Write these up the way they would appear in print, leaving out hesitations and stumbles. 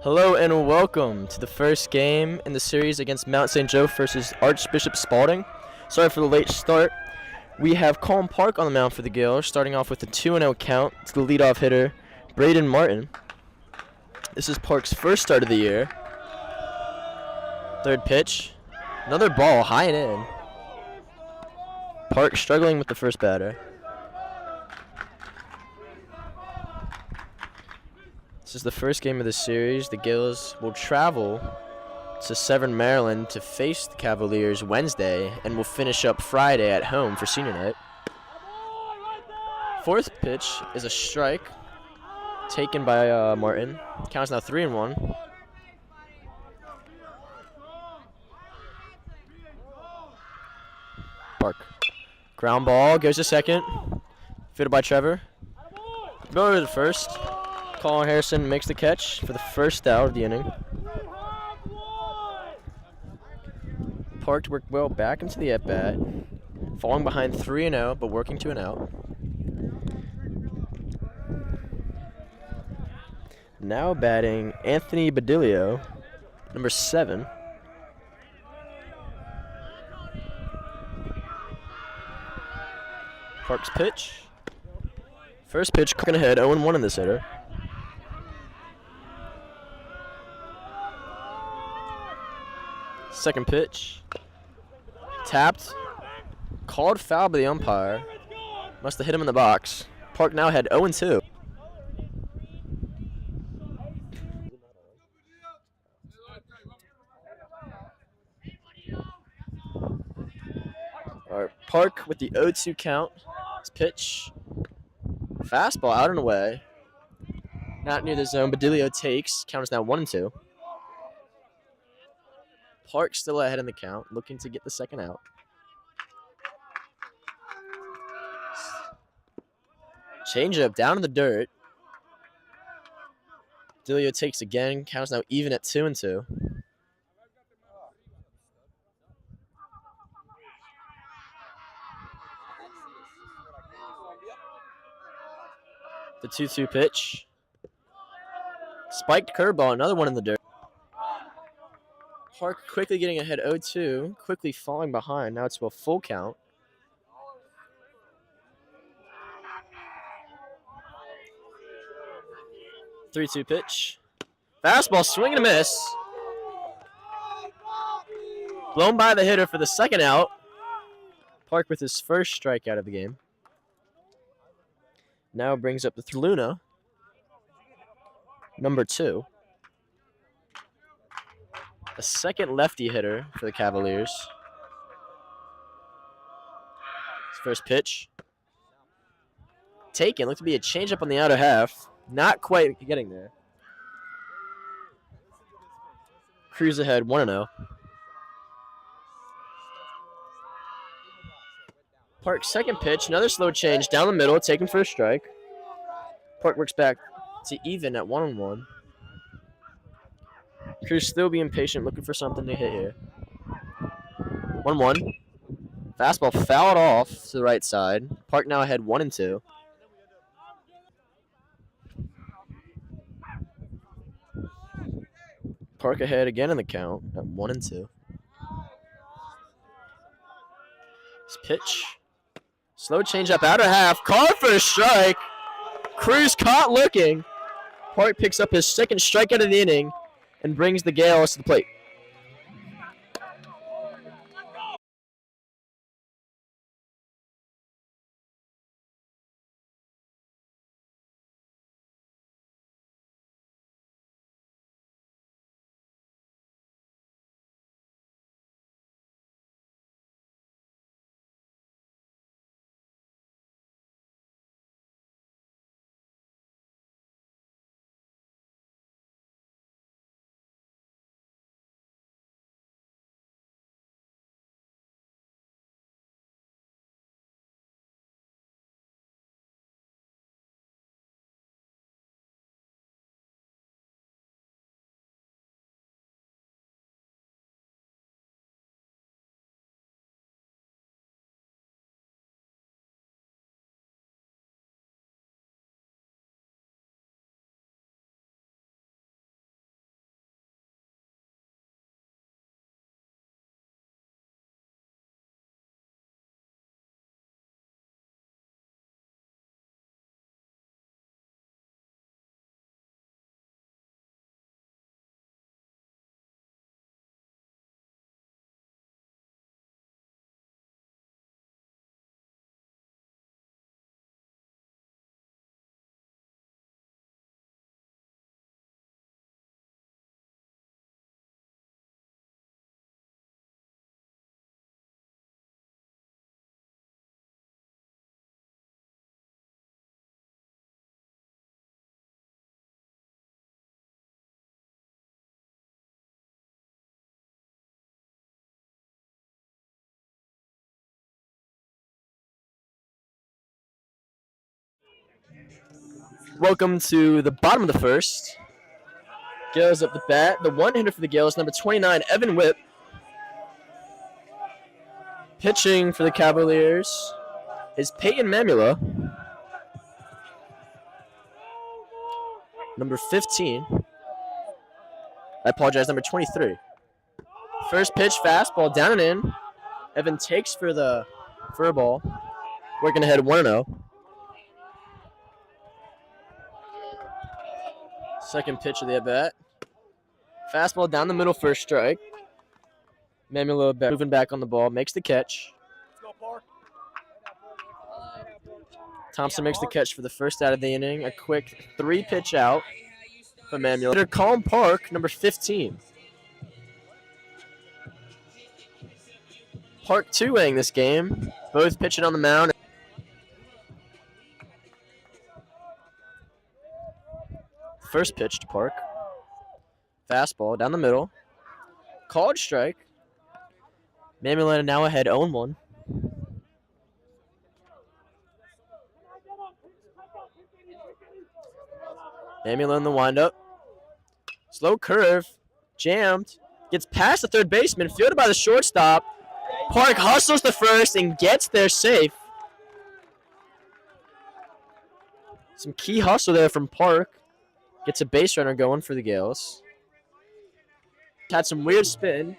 Hello and welcome to the first game in the series against Mount St. Joe versus Archbishop Spalding. Sorry for the late start. We have Colin Park on the mound for the Gales, starting off with a 2-0 count to the leadoff hitter, Braden Martin. This is Park's first start of the year. Third pitch. Another ball, high and in. Park struggling with the first batter. This is the first game of the series. The Gales will travel to Severn, Maryland to face the Cavaliers Wednesday and will finish up Friday at home for senior night. Fourth pitch is a strike taken by Martin. Count is now 3-1. Park. Ground ball goes to second. Fielded by Trevor. Go to first. Colin Harrison makes the catch for the first out of the inning. Park worked well back into the at-bat, falling behind 3-0, but working to an out. Now batting Anthony Badilio, number 7. Park's pitch. First pitch, cooking ahead, 0-1 in this hitter. Second pitch. Tapped. Called foul by the umpire. Must have hit him in the box. Park now had 0-2. Alright, Park with the 0-2 count. His pitch. Fastball out and away. Not near the zone. Badilio takes. Count is now 1-2. Park still ahead in the count, looking to get the second out. Changeup down in the dirt. Badilio takes again. Count is now even at 2-2. The 2-2 pitch. Spiked curveball, another one in the dirt. Park quickly getting ahead 0-2, quickly falling behind. Now it's a full count. Three-two pitch. Fastball, swing and a miss. Blown by the hitter for the second out. Park with his first strikeout of the game. Now brings up the Luna, number 2. A second lefty hitter for the Cavaliers. His first pitch. Taken. Looked to be a changeup on the outer half. Not quite getting there. Cruise ahead 1-0. Park's second pitch. Another slow change down the middle. Taken for a strike. Park works back to even at 1-1. Cruz still being patient, looking for something to hit here. 1-1. Fastball fouled off to the right side. Park now ahead 1-2. Park ahead again in the count at 1-2. His pitch. Slow change up outer half. Called for a strike. Cruz caught looking. Park picks up his second strikeout of the inning and brings the Gales to the plate. Welcome to the bottom of the first. Gales up the bat. The one hitter for the Gales, number 29, Evan Whipp. Pitching for the Cavaliers is Peyton Mamula, number 15. I apologize, number 23. First pitch, fastball, down and in. Evan takes for the fur ball. Working ahead 1-0. Second pitch of the at-bat. Fastball down the middle, first strike. Mamula moving back on the ball, makes the catch. Thompson makes the catch for the first out of the inning. A quick 3-pitch out for Mamula. Hitter Colin Park, number 15. Park two-weighing this game. Both pitching on the mound. First pitch to Park. Fastball down the middle. Called strike. Mamula now ahead 0-1. Mamula in the windup. Slow curve. Jammed. Gets past the third baseman. Fielded by the shortstop. Park hustles the first and gets there safe. Some key hustle there from Park. Gets a base runner going for the Gales. Had some weird spin.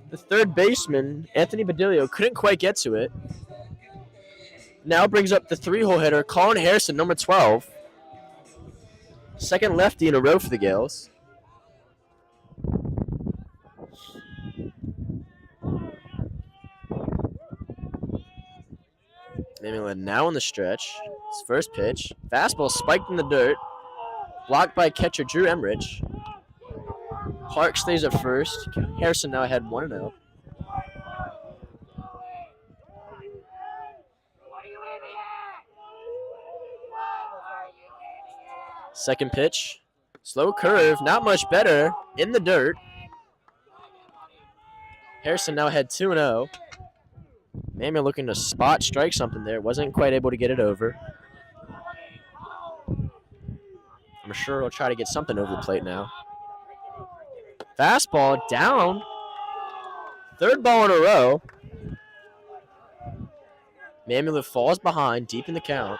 The third baseman, Anthony Badilio, couldn't quite get to it. Now brings up the 3-hole hitter, Colin Harrison, number 12. Second lefty in a row for the Gales. Mamula now in the stretch. His first pitch. Fastball spiked in the dirt. Blocked by catcher Drew Emrich. Park stays at first. Harrison now ahead 1-0. Second pitch. Slow curve. Not much better. In the dirt. Harrison now ahead 2-0. Mamula looking to spot strike something there. Wasn't quite able to get it over. I'm sure he'll try to get something over the plate now. Fastball down. Third ball in a row. Mamula falls behind deep in the count.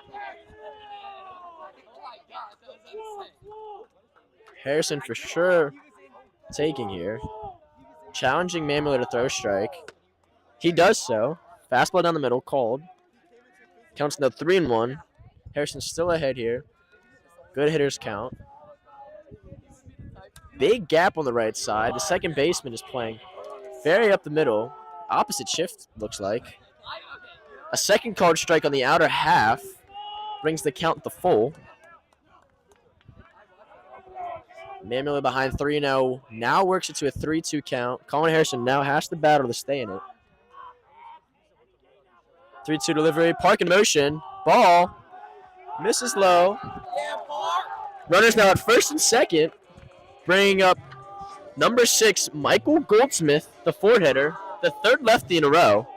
Harrison for sure taking here. Challenging Mamula to throw strike. He does so. Fastball down the middle, called. Counts now 3-1. Harrison's still ahead here. Good hitters count. Big gap on the right side. The second baseman is playing very up the middle. Opposite shift, looks like. A second called strike on the outer half. Brings the count to full. Mamula behind 3-0. Now works it to a 3-2 count. Colin Harrison now has to battle to stay in it. 3-2 delivery. Park in motion. Ball. Misses low. Runners now at first and second. Bringing up number 6, Michael Goldsmith, the fourth hitter, the third lefty in a row.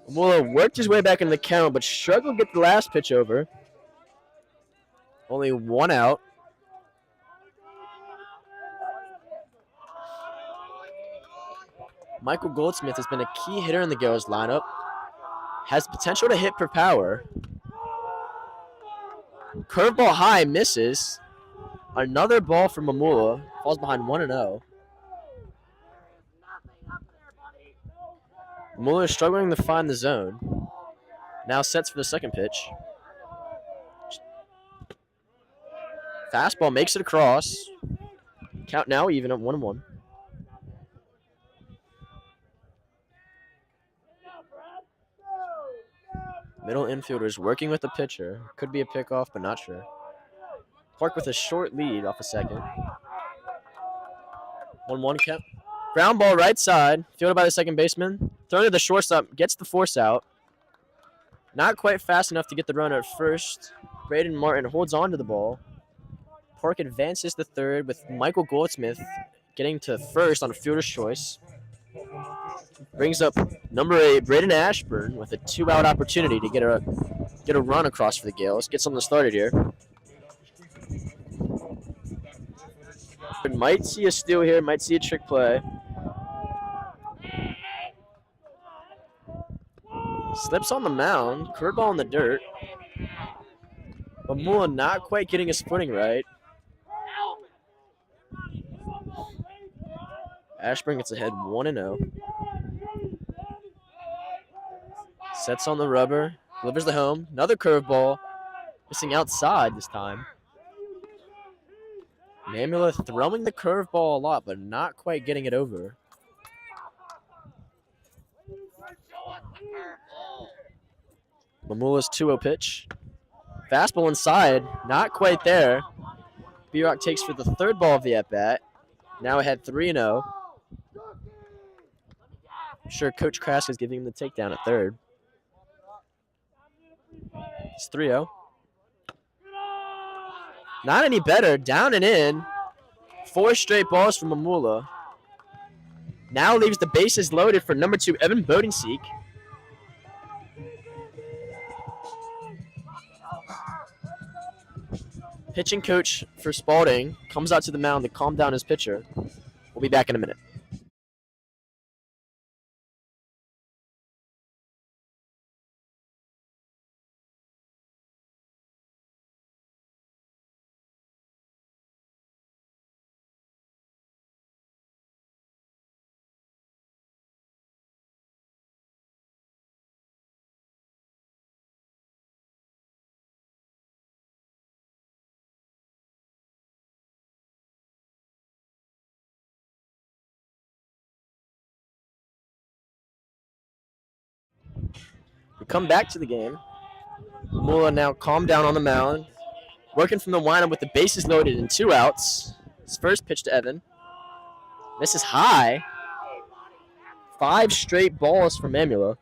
Mamula worked his way back in the count, but struggled to get the last pitch over. Only 1 out. Michael Goldsmith has been a key hitter in the Gales lineup. Has potential to hit for power. Curveball high, misses. Another ball from Mamula. Falls behind 1-0. Mamula is struggling to find the zone. Now sets for the second pitch. Fastball makes it across. Count now even at 1-1. Middle infielders working with the pitcher. Could be a pickoff, but not sure. Park with a short lead off a second. 1-1 count. Ground ball right side. Fielded by the second baseman. Thrown to the shortstop. Gets the force out. Not quite fast enough to get the runner at first. Braden Martin holds on to the ball. Park advances to third with Michael Goldsmith getting to first on a fielder's choice. Brings up number 8, Braden Ashburn, with a 2-out opportunity to get a run across for the Gales. Get something started here. Might see a steal here. Might see a trick play. Slips on the mound. Curveball in the dirt. Mamula not quite getting his footing right. Ashburn gets ahead 1-0. Sets on the rubber. Delivers the home. Another curveball. Missing outside this time. Mamula throwing the curveball a lot, but not quite getting it over. Mamula's 2-0 pitch. Fastball inside. Not quite there. B-Rock takes for the third ball of the at-bat. Now ahead 3-0. I'm sure Coach Krask is giving him the takedown at third. It's 3-0. Not any better. Down and in. 4 straight balls from Mamula. Now leaves the bases loaded for number 2, Evan Bodenseek. Pitching coach for Spalding comes out to the mound to calm down his pitcher. We'll be back in a minute. We come back to the game. Mamula now calmed down on the mound. Working from the windup with the bases loaded and 2 outs. His first pitch to Evan. Misses high. 5 straight balls for Mamula.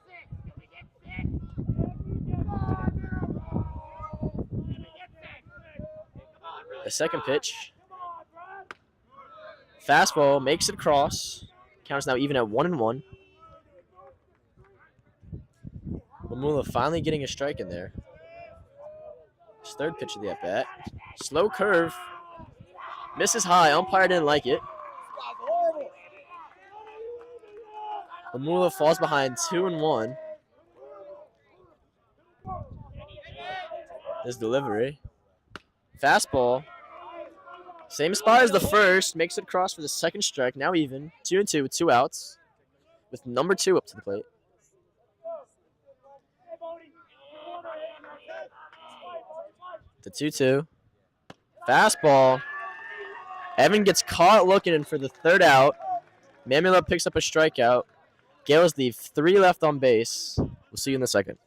The second pitch. Fastball makes it across. Count is now even at 1-1. Mamula finally getting a strike in there. His third pitch of the at-bat. Slow curve. Misses high. Umpire didn't like it. Mamula falls behind 2-1. His delivery. Fastball. Same spot as the first. Makes it across for the second strike. Now even. 2-2 with 2 outs. With number 2 up to the plate. The 2-2. Fastball. Evan gets caught looking for the third out. Mamula picks up a strikeout. Gales leave 3 left on base. We'll see you in the second.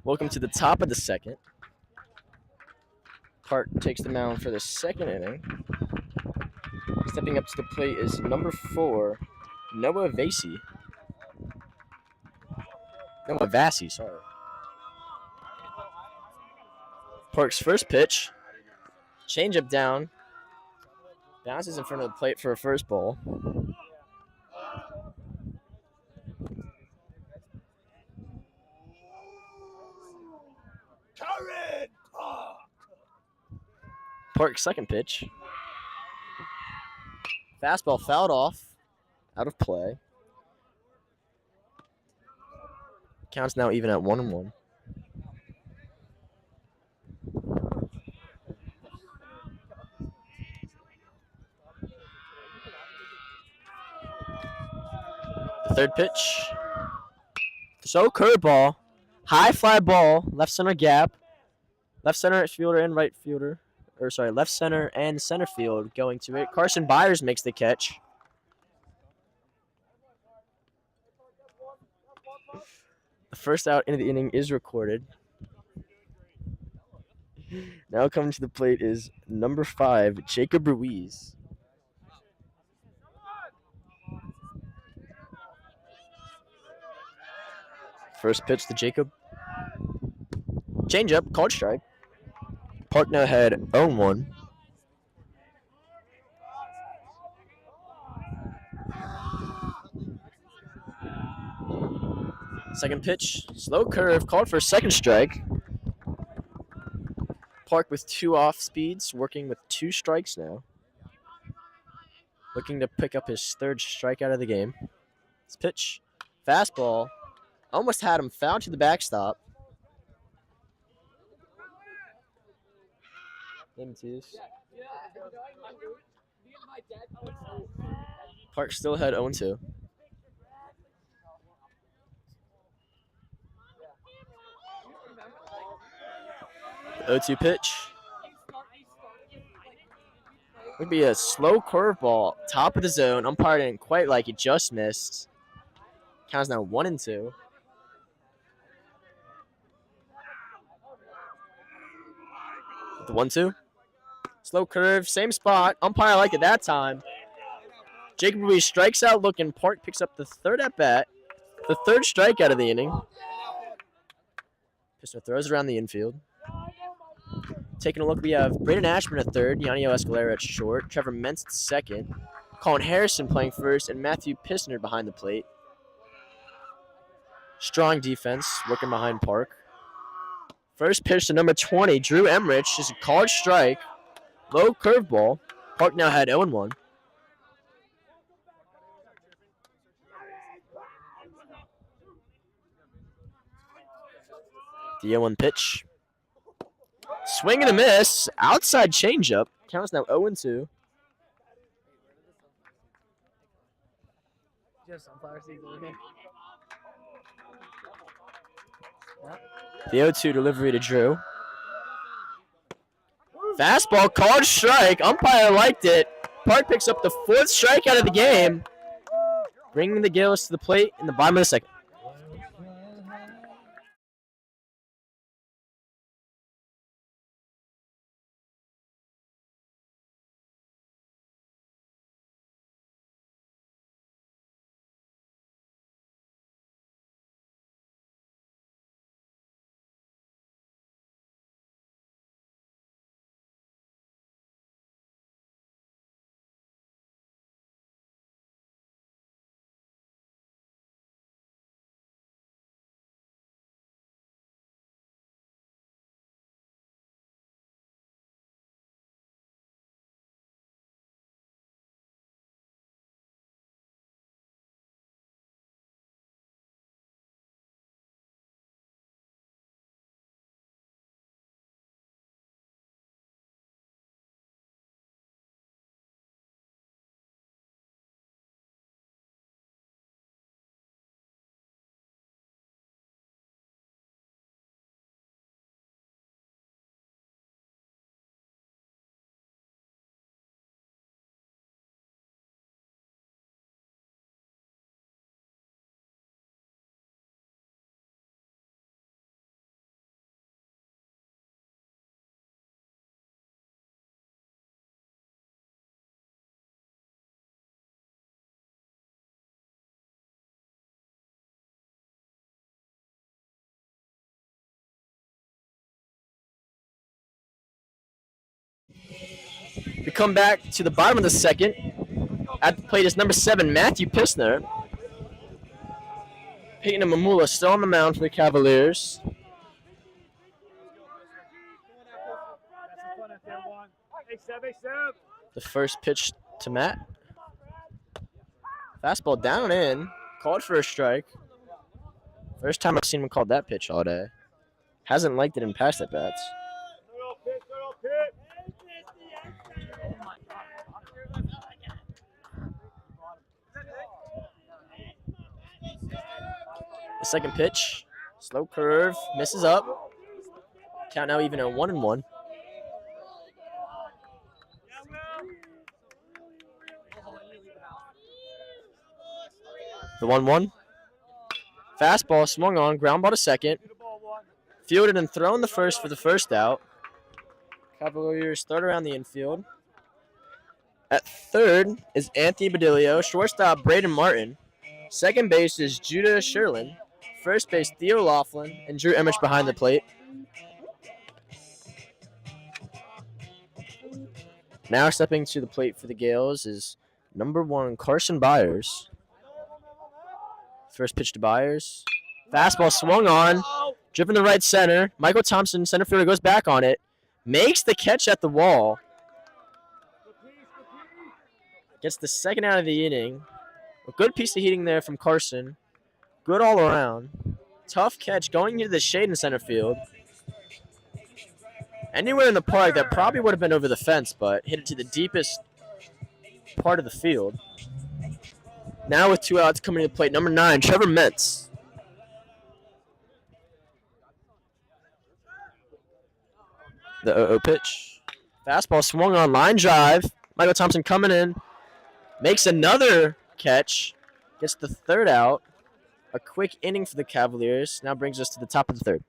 Welcome to the top of the second. Park takes the mound for the second inning. Stepping up to the plate is number 4, Noah Vasey. Noah Vasey, sorry. Park's first pitch. Changeup down. Bounces in front of the plate for a first ball. Park's second pitch. Fastball fouled off. Out of play. Count's now even at 1-1. The third pitch. So curveball. High fly ball. Left center gap. Left center fielder and right fielder. Left center and center field going to it. Carson Byers makes the catch. The first out in the inning is recorded. Now coming to the plate is number 5, Jacob Ruiz. First pitch to Jacob. Changeup, called strike. Park now had 0-1. Second pitch, slow curve, called for a second strike. Park with 2 off speeds, working with 2 strikes now. Looking to pick up his 3rd strikeout of the game. This pitch, fastball, almost had him foul to the backstop. Park still had 0-2. The 0-2 pitch. Would be a slow curveball, top of the zone. Umpire didn't quite like it, just missed. Count's now 1-2. The 1-2. Slow curve, same spot. Umpire liked it that time. Jacob Ruiz strikes out looking. Park picks up the 3rd at bat. The 3rd strikeout of the inning. Pistol throws around the infield. Taking a look, we have Braden Ashburn at 3rd, Yanio Escalera at short, Trevor Mentz at 2nd, Colin Harrison playing 1st, and Matthew Pissner behind the plate. Strong defense working behind Park. First pitch to number 20, Drew Emmerich, just a called strike. Low curveball. Park now had 0-1. The 0-1 pitch. Swing and a miss. Outside changeup. Counts now 0-2. The 0-2 delivery to Drew. Fastball, called strike. Umpire liked it. Park picks up the 4th strikeout of the game, bringing the Gales to the plate in the bottom of the second. We come back to the bottom of the second. At the plate is number 7, Matthew Pissner. Peyton and Mamula still on the mound for the Cavaliers. The first pitch to Matt. Fastball down and in. Called for a strike. First time I've seen him call that pitch all day. Hasn't liked it in past at bats. The second pitch. Slow curve. Misses up. Count now even at 1-1. The 1-1. Fastball swung on, ground ball to second. Fielded and thrown the first for the first out. Cavaliers third around the infield. At third is Anthony Badilio. Shortstop Braden Martin. Second base is Judah Sherlin. First base Theo Laughlin and Drew Emmerich behind the plate. Now stepping to the plate for the Gales is number 1 Carson Byers. First pitch to Byers. Fastball swung on. Driven to right center. Michael Thompson, center fielder, goes back on it. Makes the catch at the wall. Gets the second out of the inning. A good piece of hitting there from Carson. Good all around. Tough catch going into the shade in center field. Anywhere in the park, that probably would have been over the fence, but hit it to the deepest part of the field. Now with 2 outs coming to the plate, number 9, Trevor Mentz. The 0-0 pitch. Fastball swung on, line drive. Michael Thompson coming in. Makes another catch. Gets the third out. A quick inning for the Cavaliers. Now brings us to the top of the third.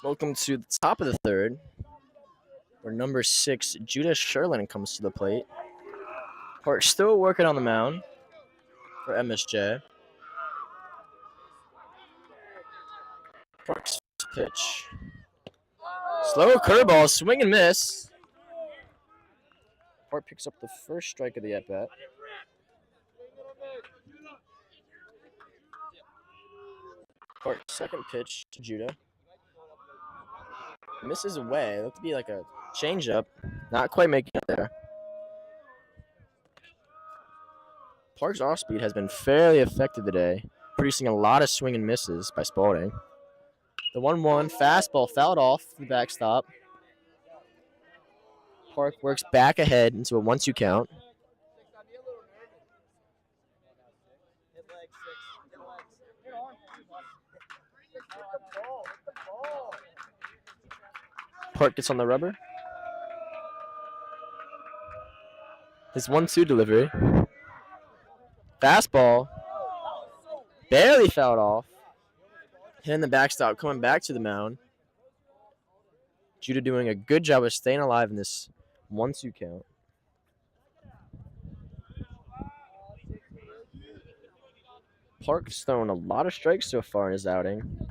Welcome to the top of the third, where number 6, Judah Sherlin, comes to the plate. Park still working on the mound for MSJ. Park's pitch. Slow curveball, swing and miss. Park picks up the first strike of the at-bat. Park second pitch to Judah. Misses away. It looked to be like a changeup. Not quite making it there. Park's off speed has been fairly effective today, producing a lot of swing and misses by Spalding. The 1-1 fastball fouled off the backstop. Park works back ahead into a 1-2 count. Park gets on the rubber. His 1-2 delivery. Fastball. Barely fouled off. Hitting the backstop, coming back to the mound. Judah doing a good job of staying alive in this 1-2 count. Park's thrown a lot of strikes so far in his outing,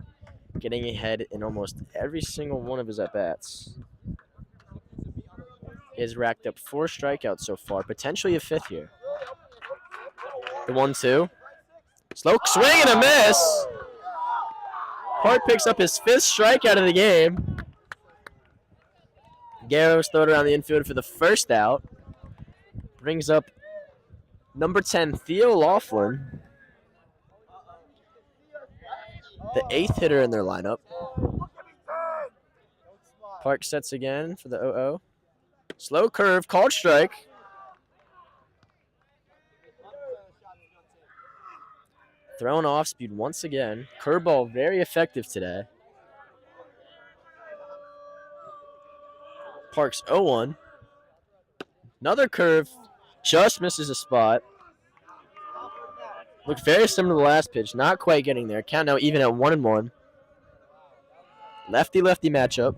getting ahead in almost every single one of his at-bats. He has racked up 4 strikeouts so far, potentially a 5th here. The 1-2. Slow swing and a miss. Park picks up his 5th strikeout of the game. Garros thrown around the infield for the first out. Brings up number 10, Theo Laughlin, the 8th hitter in their lineup. Park sets again for the 0-0. Slow curve, called strike. Thrown off speed once again. Curveball very effective today. Park's 0-1. Another curve, just misses a spot. Looked very similar to the last pitch, not quite getting there. Count now even at 1-1. Lefty-lefty matchup.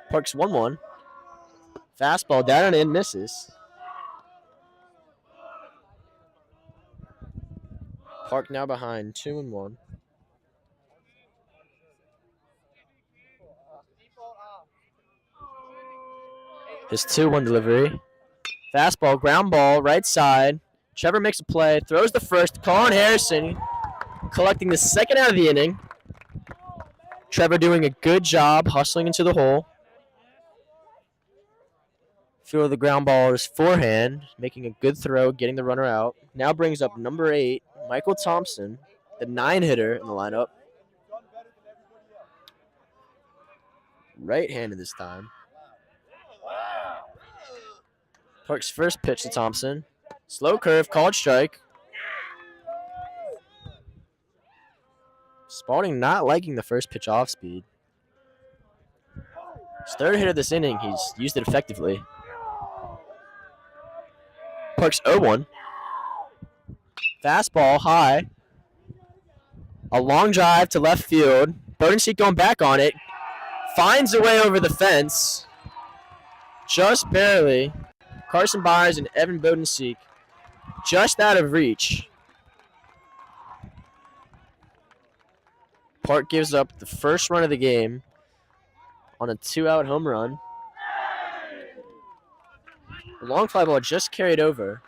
Park's 1-1. Fastball down and in, misses. Park now behind 2-1. His 2-1 delivery. Fastball, ground ball, right side. Trevor makes a play, throws the first. Colin Harrison collecting the second out of the inning. Trevor doing a good job hustling into the hole. Feel the ground ball is forehand, making a good throw, getting the runner out. Now brings up number 8, Michael Thompson, the 9 hitter in the lineup. Right-handed this time. Park's first pitch to Thompson. Slow curve, called strike. Spalding not liking the first pitch off speed. His 3rd hit of this inning, he's used it effectively. Park's 0-1. Fastball high. A long drive to left field. Bodenseek going back on it. Finds a way over the fence. Just barely. Carson Byers and Evan Bodenseek just out of reach. Park gives up the first run of the game on a 2-out home run. The long fly ball just carried over.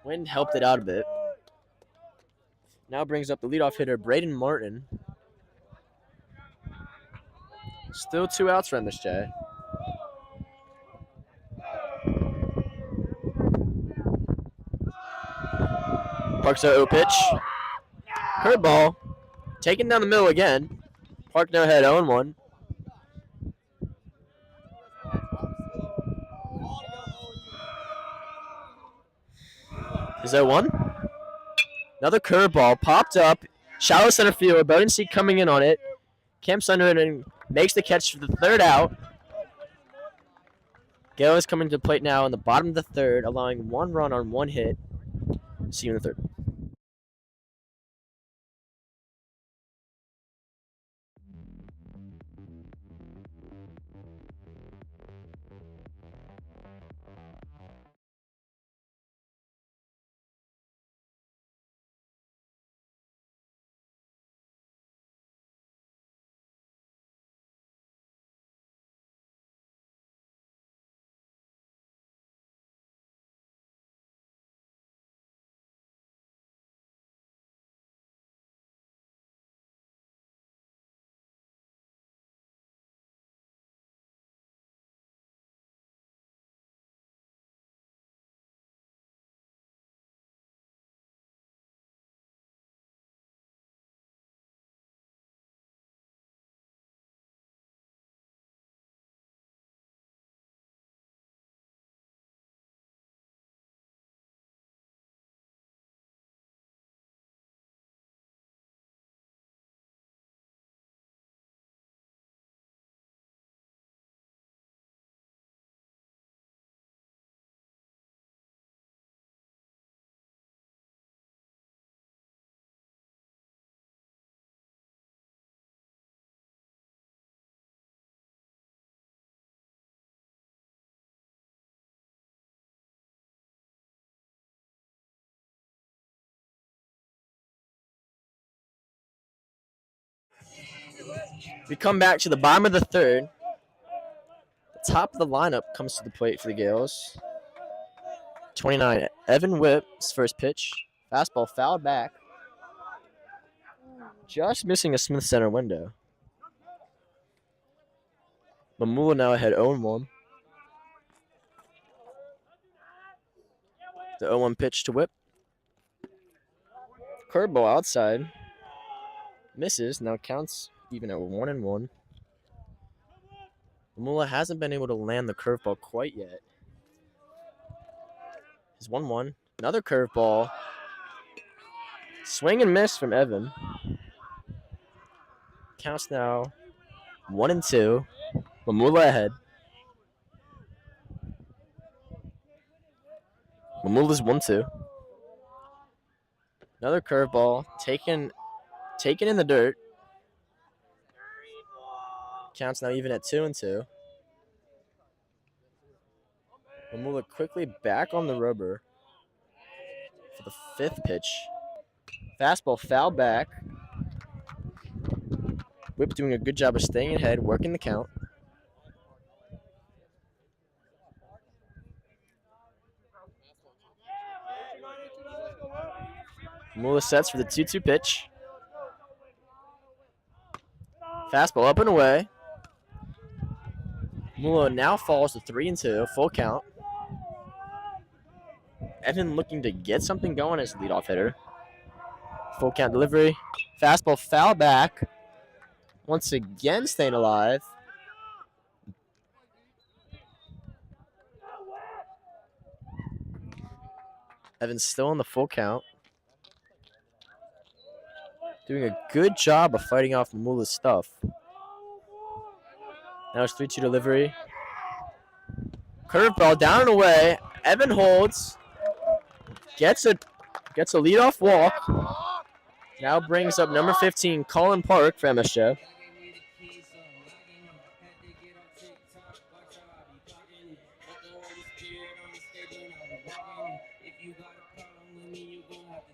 Wind helped it out a bit. Now brings up the leadoff hitter, Braden Martin. Still 2 outs for MSJ. Park's 0 pitch. Curveball. Taken down the middle again. Park now ahead 0-1. Is 0-1? Another curveball popped up. Shallow center field. Bodenseek coming in on it. Kemp's under it and makes the catch for the 3rd out. Gale is coming to the plate now in the bottom of the 3rd, allowing 1 run on 1 hit. See you in the 3rd. We come back to the bottom of the third. The top of the lineup comes to the plate for the Gales. 29, Evan Whipp's first pitch. Fastball fouled back. Just missing a Smith Center window. Mamula now ahead 0-1. The 0-1 pitch to Whip. Curveball outside. Misses. Now counts even at 1-1. Mamula hasn't been able to land the curveball quite yet. It's 1-1. Another curveball. Swing and miss from Evan. Counts now 1-2. Mamula ahead. Mamula's 1-2. Another curveball taken in the dirt. Counts now even at 2-2. Mamula quickly back on the rubber for the fifth pitch. Fastball foul back. Whip doing a good job of staying ahead, working the count. Mamula sets for the 2-2 pitch. Fastball up and away. Mamula now falls to 3-2, full count. Evan looking to get something going as leadoff hitter. Full count delivery. Fastball foul back. Once again staying alive. Evan's still on the full count. Doing a good job of fighting off Mamula's stuff. Now it's 3-2 delivery. Curveball down and away. Evan holds. Gets a leadoff walk. Now brings up number 15, Colin Park for MSJ.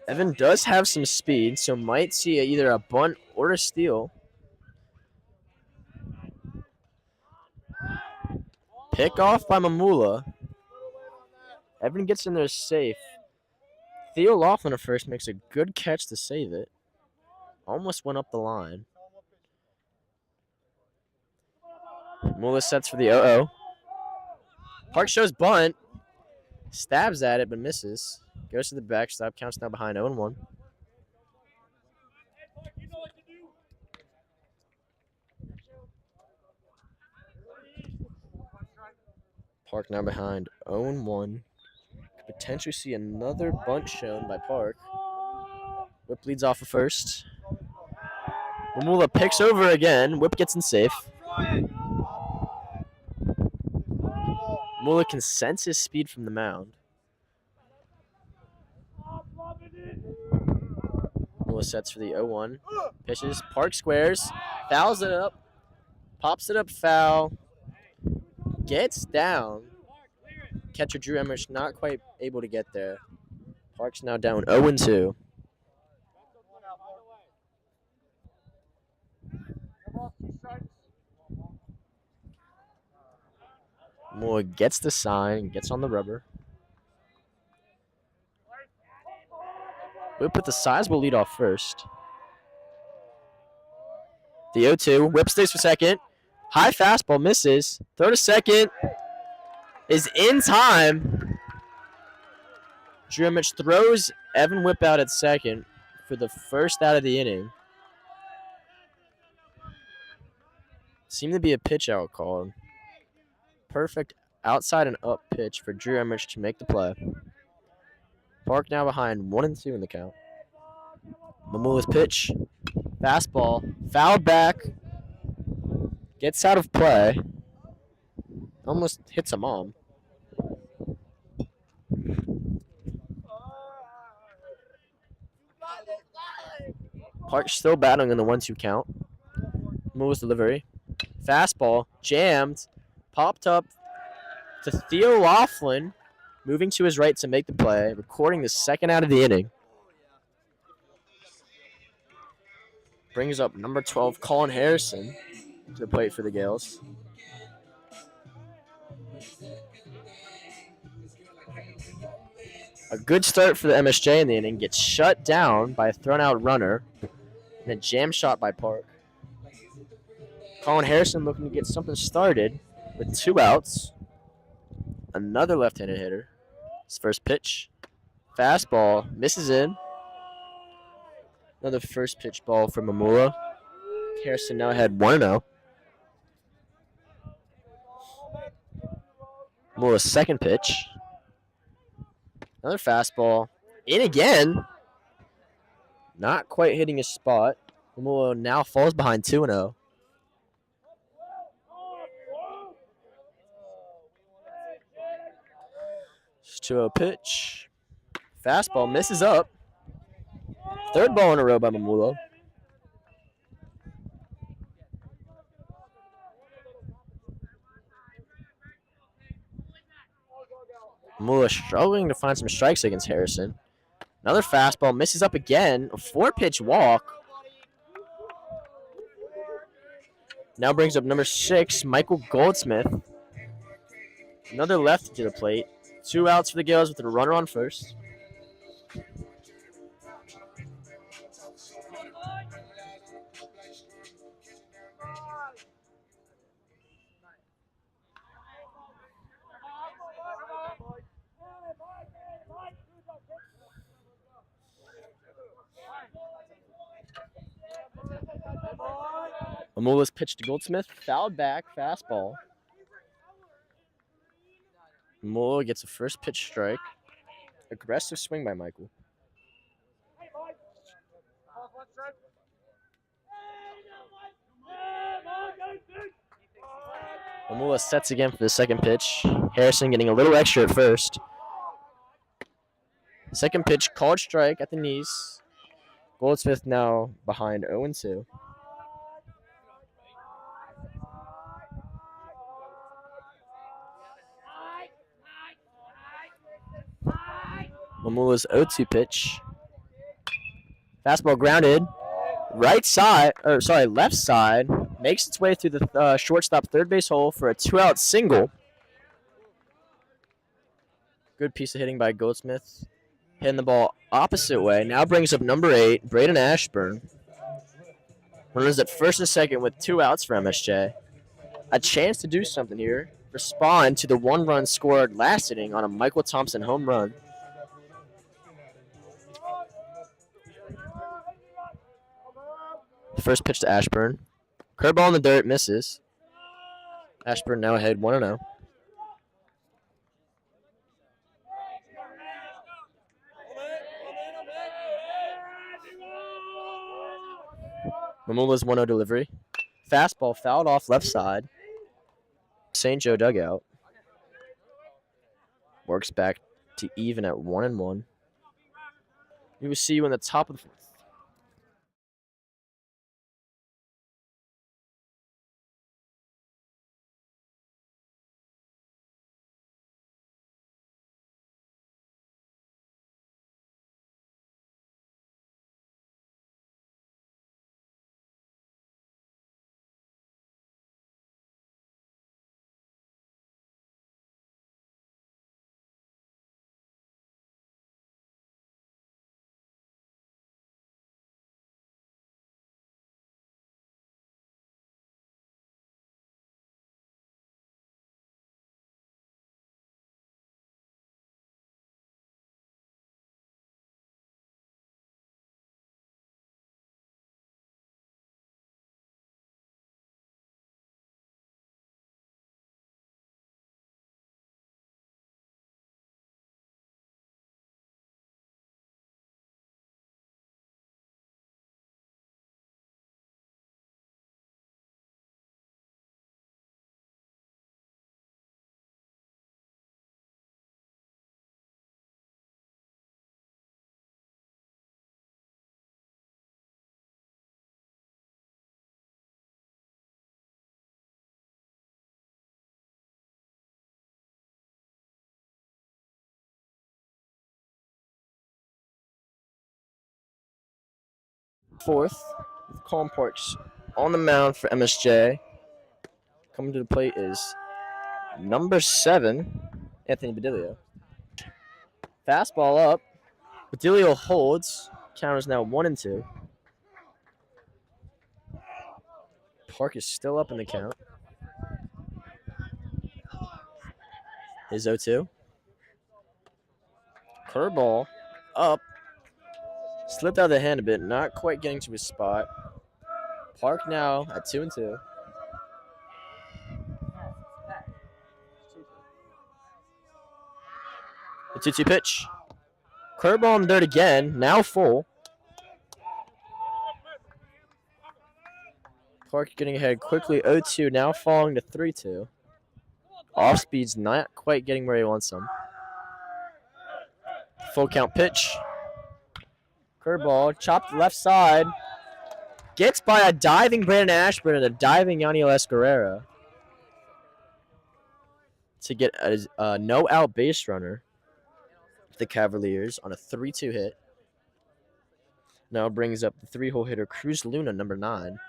Evan does have some speed, so might see either a bunt or a steal. Pick off by Mamula. Evan gets in there safe. Theo Laughlin at first makes a good catch to save it. Almost went up the line. Mamula sets for the 0-0. Park shows bunt. Stabs at it but misses. Goes to the backstop. Counts now behind 0-1. Park now behind 0-1. Could potentially see another bunt shown by Park. Whip leads off of first. Mamula picks over again. Whip gets in safe. Mamula can sense his speed from the mound. Mamula sets for the 0-1. Pitches. Park squares. Fouls it up. Pops it up foul. Gets down. Catcher Drew Emmerich not quite able to get there. Park's now down 0-2. Moore gets the sign, gets on the rubber. Whip with the sizable lead off first. The 0-2. Whip stays for second. High fastball misses. Throw to second is in time. Drew Emmerich throws Evan Whip out at second for the first out of the inning. Seemed to be a pitch out called. Perfect outside and up pitch for Drew Emmerich to make the play. Park now behind 1-2 in the count. Mamula's pitch. Fastball. Fouled back. Gets out of play. Almost hits a mom. Park still battling in the 1-2 count. Mamula's delivery. Fastball. Jammed. Popped up to Theo Laughlin, moving to his right to make the play, recording the second out of the inning. Brings up number 12, Colin Harrison, to the plate for the Gales. A good start for the MSJ in the inning. Gets shut down by a thrown-out runner and a jam shot by Park. Colin Harrison looking to get something started with 2 outs. Another left-handed hitter. His first pitch. Fastball. Misses in. Another first pitch ball from Mamula. Harrison now had 1-0. Mamula's second pitch. Another fastball. In again. Not quite hitting his spot. Mamula now falls behind 2-0. 2-0 pitch. Fastball misses up. Third ball in a row by Mamula. Mamula struggling to find some strikes against Harrison. Another fastball misses up again. A 4-pitch walk. Now brings up number 6, Michael Goldsmith. Another lefty to the plate. 2 outs for the Gales with a runner on first. Mamula's pitch to Goldsmith. Fouled back. Fastball. Mamula gets a first pitch strike. Aggressive swing by Michael. Mamula sets again for the second pitch. Harrison getting a little extra at first. Second pitch, called strike at the knees. Goldsmith now behind 0-2. Mamula's 0-2 pitch. Fastball grounded. Left side. Makes its way through the shortstop third base hole for a 2-out single. Good piece of hitting by Goldsmith. Hitting the ball opposite way. Now brings up number 8, Braden Ashburn. Runners at first and second with 2 outs for MSJ. A chance to do something here. Respond to the 1-run scored last inning on a Michael Thompson home run. First pitch to Ashburn. Curveball in the dirt, misses. Ashburn now ahead 1-0. Mamula's 1-0 delivery. Fastball fouled off left side. St. Joe dugout. Works back to even at 1-1. We will see you in the top of the 4th. Colin Parks on the mound for MSJ. Coming to the plate is number 7, Anthony Badilio. Fastball up. Badilio holds. Count is now 1-2. Park is still up in the count. His 0-2. Curveball up. Slipped out of the hand a bit, not quite getting to his spot. Park now at 2-2. The 2-2 pitch. Curveball in the dirt again, now full. Park getting ahead quickly, 0-2, now falling to 3-2. Off speed's not quite getting where he wants them. Full count pitch. Curveball, chopped left side. Gets by a diving Brandon Ashburn and a diving Yaniel Escarrera to get a no-out base runner. The Cavaliers on a 3-2 hit. Now brings up the 3-hole hitter Cruz Luna, number 9.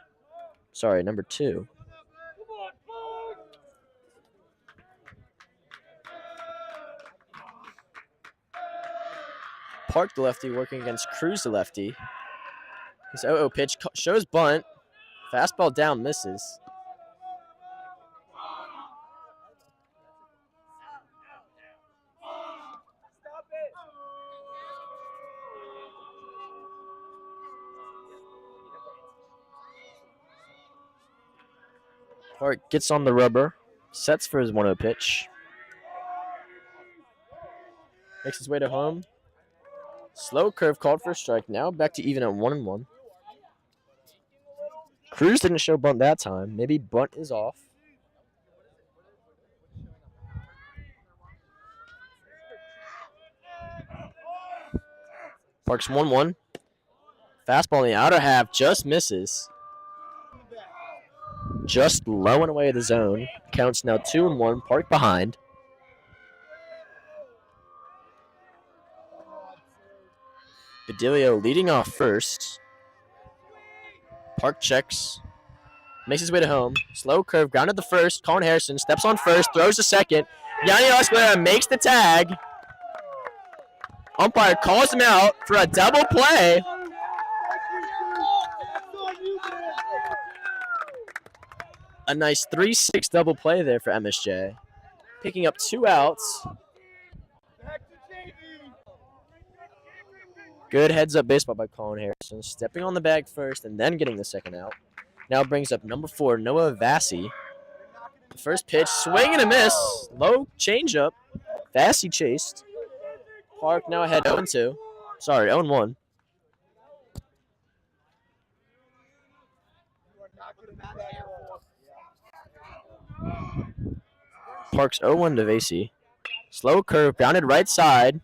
Sorry, number 2. Park the lefty working against Cruz the lefty. His 0-0 pitch shows bunt. Fastball down, misses. Park gets on the rubber, sets for his 1-0 pitch. Makes his way to home. Slow curve called for a strike. Now back to even at 1-1. Cruz didn't show bunt that time. Maybe bunt is off. Parks 1-1. Fastball in the outer half just misses. Just low and away the zone. Counts now 2-1. Park behind. Badilio leading off first. Park checks. Makes his way to home. Slow curve, grounded the first. Colin Harrison steps on first, throws to second. Yaniel Escarrera makes the tag. Umpire calls him out for a double play. A nice 3-6 double play there for MSJ. Picking up 2 outs. Good heads-up baseball by Colin Harrison. Stepping on the bag first and then getting the second out. Now brings up number 4, Noah Vassy. The first pitch, swing and a miss. Low changeup. Vassy chased. Park now ahead 0-2. Sorry, 0-1. Park's 0-1 to Vassy. Slow curve, grounded right side.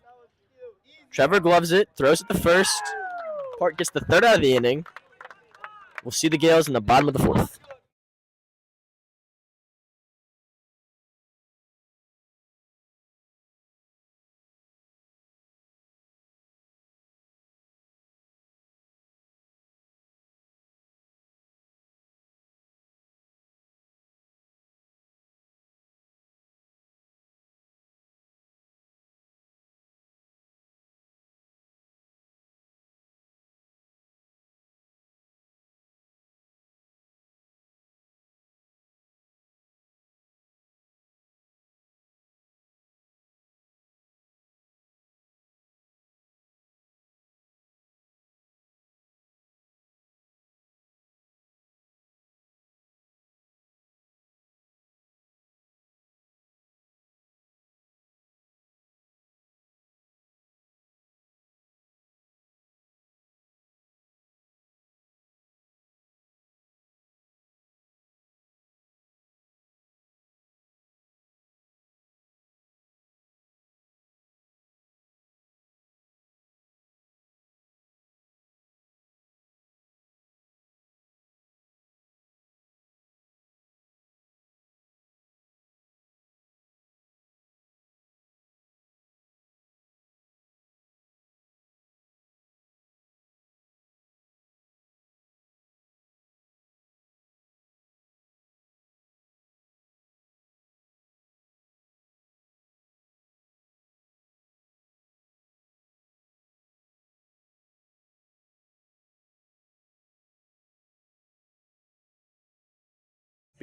Trevor gloves it, throws it to first. Park gets the 3rd out of the inning. We'll see the Gales in the bottom of the 4th.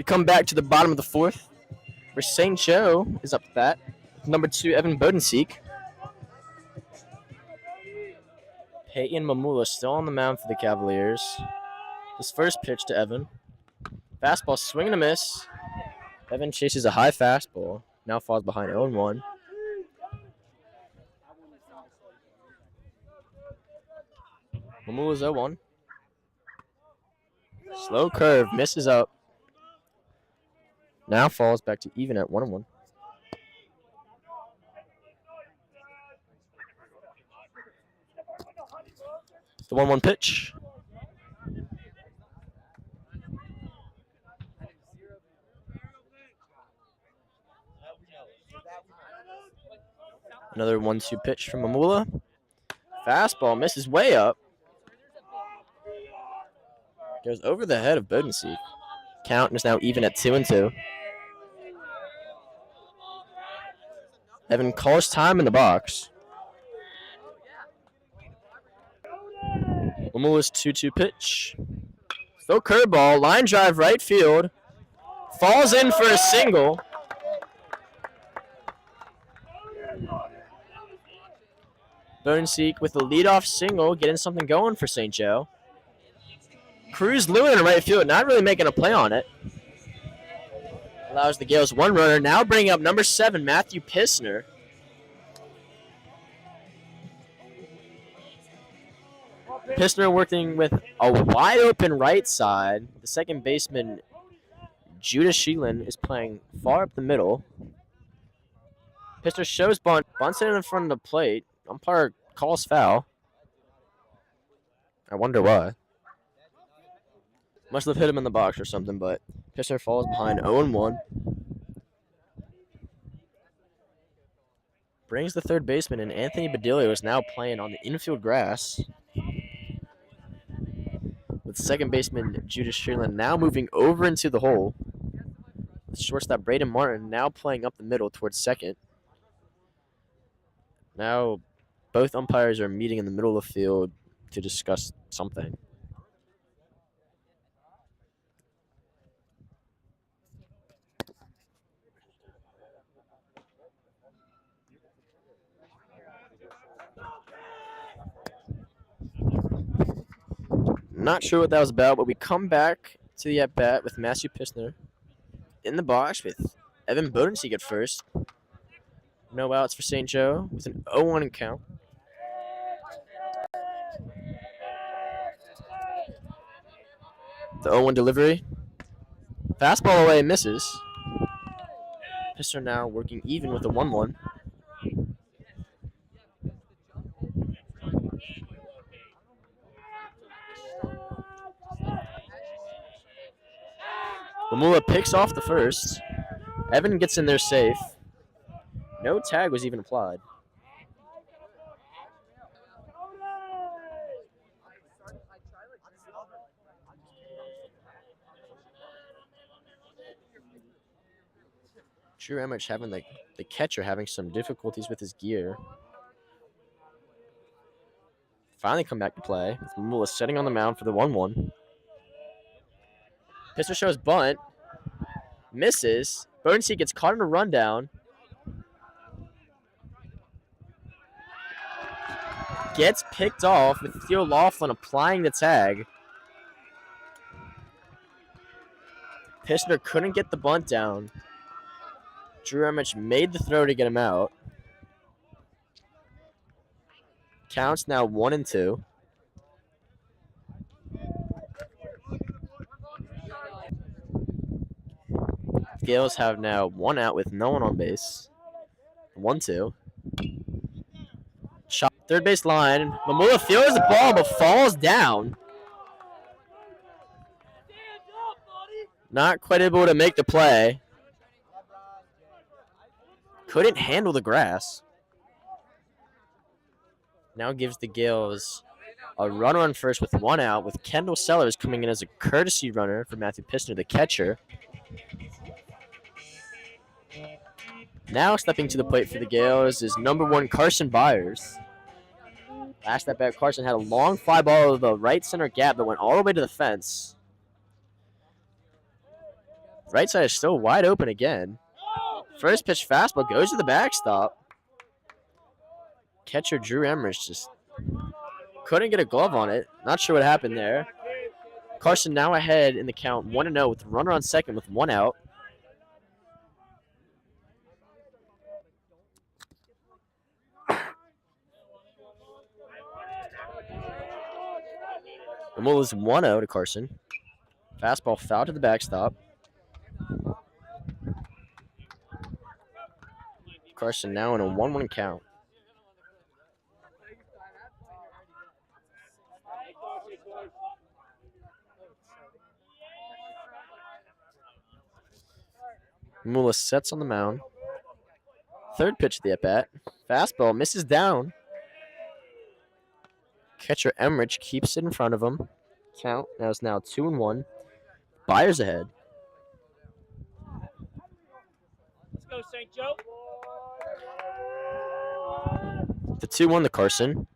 We come back to the bottom of the fourth, where St. Joe is up to bat. Number 2, Evan Bodenseek. Peyton Mamula still on the mound for the Cavaliers. His first pitch to Evan. Fastball swing and a miss. Evan chases a high fastball. Now falls behind 0-1. Mamula's 0-1. Slow curve, misses up. Now falls back to even at 1-1. The 1-1 pitch. Another 1-2 pitch from Mamula. Fastball misses way up. Goes over the head of Bodenseek. Count is now even at 2-2. Evan calls time in the box. Mamula's 2-2 pitch. Throw curveball, line drive right field. Falls in for a single. Bodenseek with the leadoff single, getting something going for St. Joe. Cruz Lewin in right field, not really making a play on it. Allows the Gales one runner. Now bringing up number 7, Matthew Pissner. Pissner working with a wide open right side. The second baseman, Judah Sheelan, is playing far up the middle. Pissner shows bunt, bunts it in front of the plate. Umpire calls foul. I wonder why. Must have hit him in the box or something, but Pissner falls behind 0-1. Brings the third baseman, and Anthony Badilio is now playing on the infield grass. With second baseman Judas Sheeran now moving over into the hole. With shortstop Braden Martin now playing up the middle towards second. Now both umpires are meeting in the middle of the field to discuss something. Not sure what that was about, but we come back to the at-bat with Matthew Pissner in the box with Evan Bodenseek at first. No outs for St. Joe with an 0-1 count. The 0-1 delivery. Fastball away, misses. Pissner now working even with a 1-1. Mamula picks off the first. Evan gets in there safe. No tag was even applied. Drew Emmerich having the catcher having some difficulties with his gear. Finally come back to play. With Mamula sitting on the mound for the 1-1. Pissner shows bunt. Misses. Bodenseek gets caught in a rundown. Gets picked off with Theo Laughlin applying the tag. Pissner couldn't get the bunt down. Drew Emmerich made the throw to get him out. Counts now 1-2. Gales have now 1 out with no one on base. 1-2. Shot third base line. Mamula fields the ball but falls down. Not quite able to make the play. Couldn't handle the grass. Now gives the Gales a runner on first with 1 out, with Kendall Sellers coming in as a courtesy runner for Matthew Pissner, the catcher. Now stepping to the plate for the Gales is number 1 Carson Byers. Last at bat, Carson had a long fly ball of the right center gap that went all the way to the fence. Right side is still wide open again. First pitch fastball goes to the backstop. Catcher Drew Emmerich just couldn't get a glove on it. Not sure what happened there. Carson now ahead in the count 1-0 with a runner on second with 1 out. And we'll lose 1-0 to Carson. Fastball foul to the backstop. Carson now in a 1-1 count. Mula sets on the mound. Third pitch of the at-bat. Fastball misses down. Catcher Emmerich keeps it in front of him. Count is now 2-1. Byers ahead. Let's go, St. Joe. The 2-1 to Carson.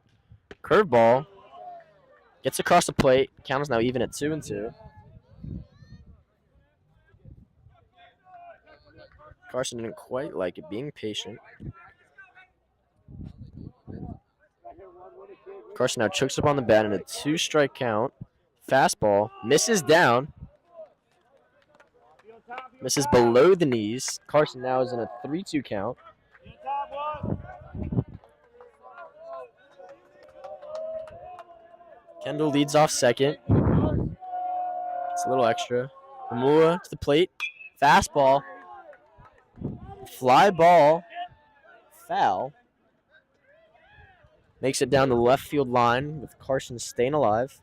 Curveball. Gets across the plate. Count is now even at 2-2. Carson didn't quite like it, being patient. Carson now chokes up on the bat in a 2-strike count. Fastball misses down. Misses below the knees. Carson now is in a 3-2 count. Kendall leads off second. It's a little extra. Amua to the plate. Fastball. Fly ball. Foul. Makes it down the left field line with Carson staying alive.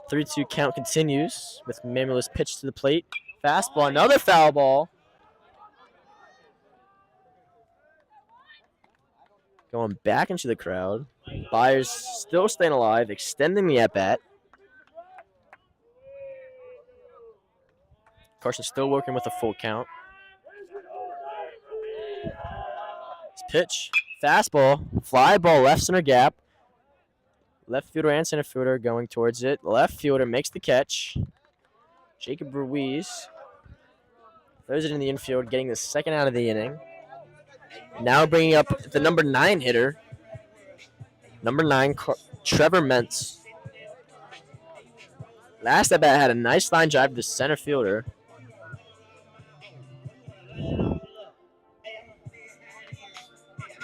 The 3-2 count continues with Mamula's pitch to the plate. Fastball, another foul ball. Going back into the crowd. Byers still staying alive, extending the at-bat. Carson still working with a full count. His pitch, fastball, fly ball, left center gap. Left fielder and center fielder going towards it. Left fielder makes the catch. Jacob Ruiz throws it in the infield, getting the second out of the inning. Now bringing up the number 9 hitter. Number 9, Trevor Mentz. Last at bat had a nice line drive to the center fielder.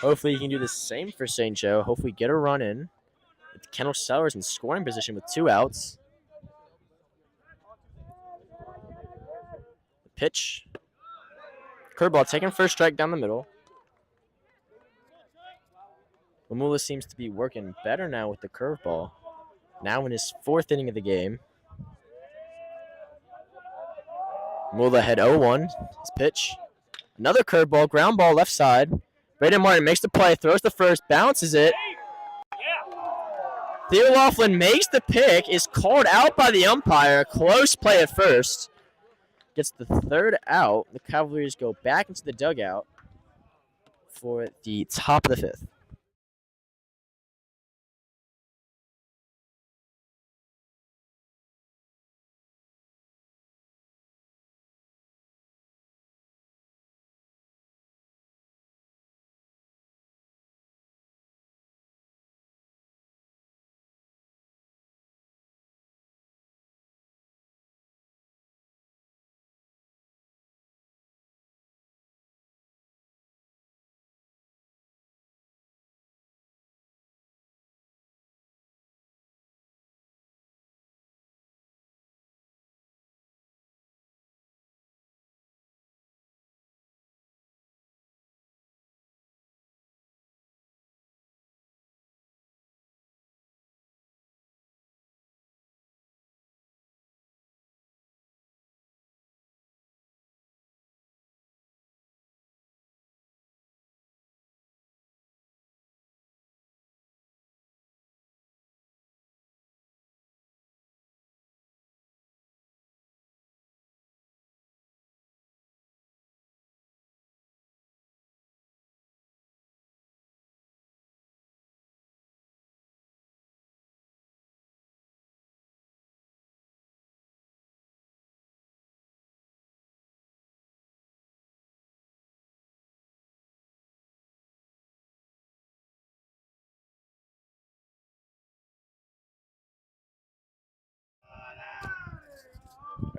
Hopefully he can do the same for St. Joe. Hopefully get a run in. With Kendall Sellers in scoring position with 2 outs. The pitch. Curveball taking first strike down the middle. Mamula seems to be working better now with the curveball. Now in his 4th inning of the game. Mamula had 0-1. His pitch. Another curveball, ground ball left side. Braden Martin makes the play, throws the first, bounces it. Theo Laughlin makes the pick, is called out by the umpire. Close play at first. Gets the 3rd out. The Cavaliers go back into the dugout for the top of the 5th.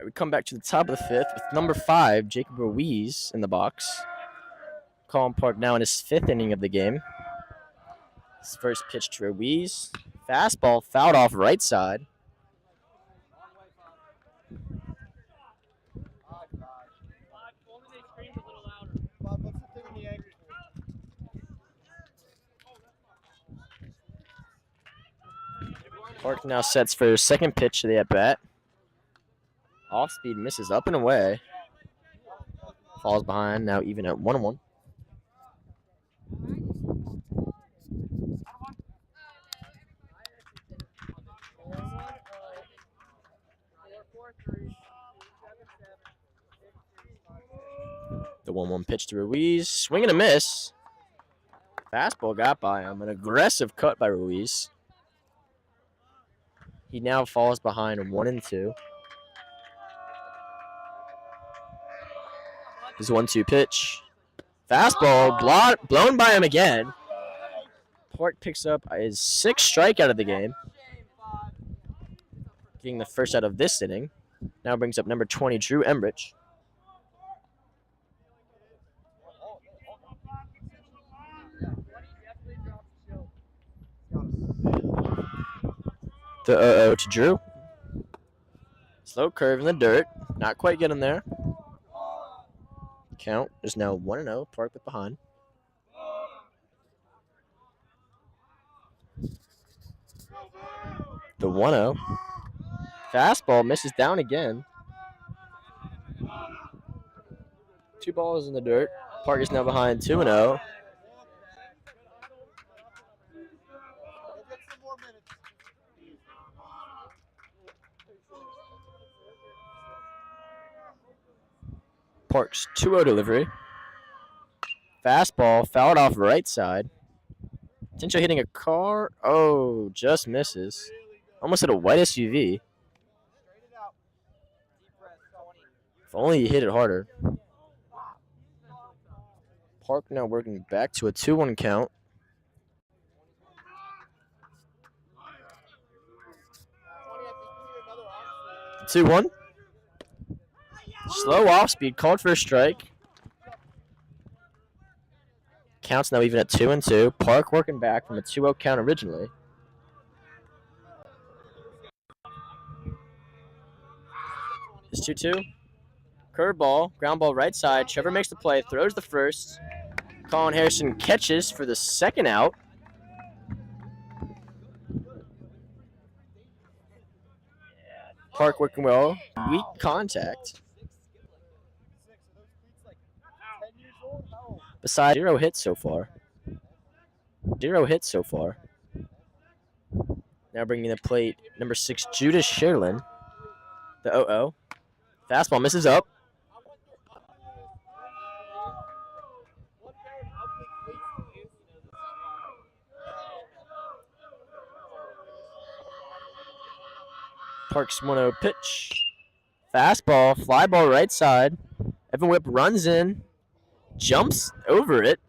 we come back to the top of the fifth with number 5, Jacob Ruiz, in the box. Colin Park now in his 5th inning of the game. His first pitch to Ruiz. Fastball fouled off right side. Park now sets for his second pitch of the at-bat. Off speed misses up and away. Falls behind, now even at 1-1. The 1-1 pitch to Ruiz. Swing and a miss. Fastball got by him. An aggressive cut by Ruiz. He now falls behind 1-2. His 1-2 pitch. Fastball blown by him again. Park picks up his 6th strikeout of the game. Getting the first out of this inning. Now brings up number 20, Drew Embrich. The 0-0 to Drew. Slow curve in the dirt. Not quite getting there. Count is now 1-0. Park with behind. The 1-0. Fastball misses down again. 2 balls in the dirt. Park is now behind 2-0. Park's 2-0 delivery. Fastball fouled off right side. Potential hitting a car. Oh, just misses. Almost hit a white SUV. If only he hit it harder. Park now working back to a 2-1 count. The 2-1. Slow off speed, called for a strike. Counts now even at 2-2. Park working back from a 2-0 count originally. It's 2-2. Curveball, ground ball right side. Trevor makes the play, throws the first. Colin Harrison catches for the second out. Park working well. Weak contact. Besides, 0 hits so far. 0 hits so far. Now bringing the plate, number 6, Judas Sherlin. The 0-0. Fastball misses up. Park's 1-0 pitch. Fastball, fly ball right side. Evan Whip runs in, jumps over it.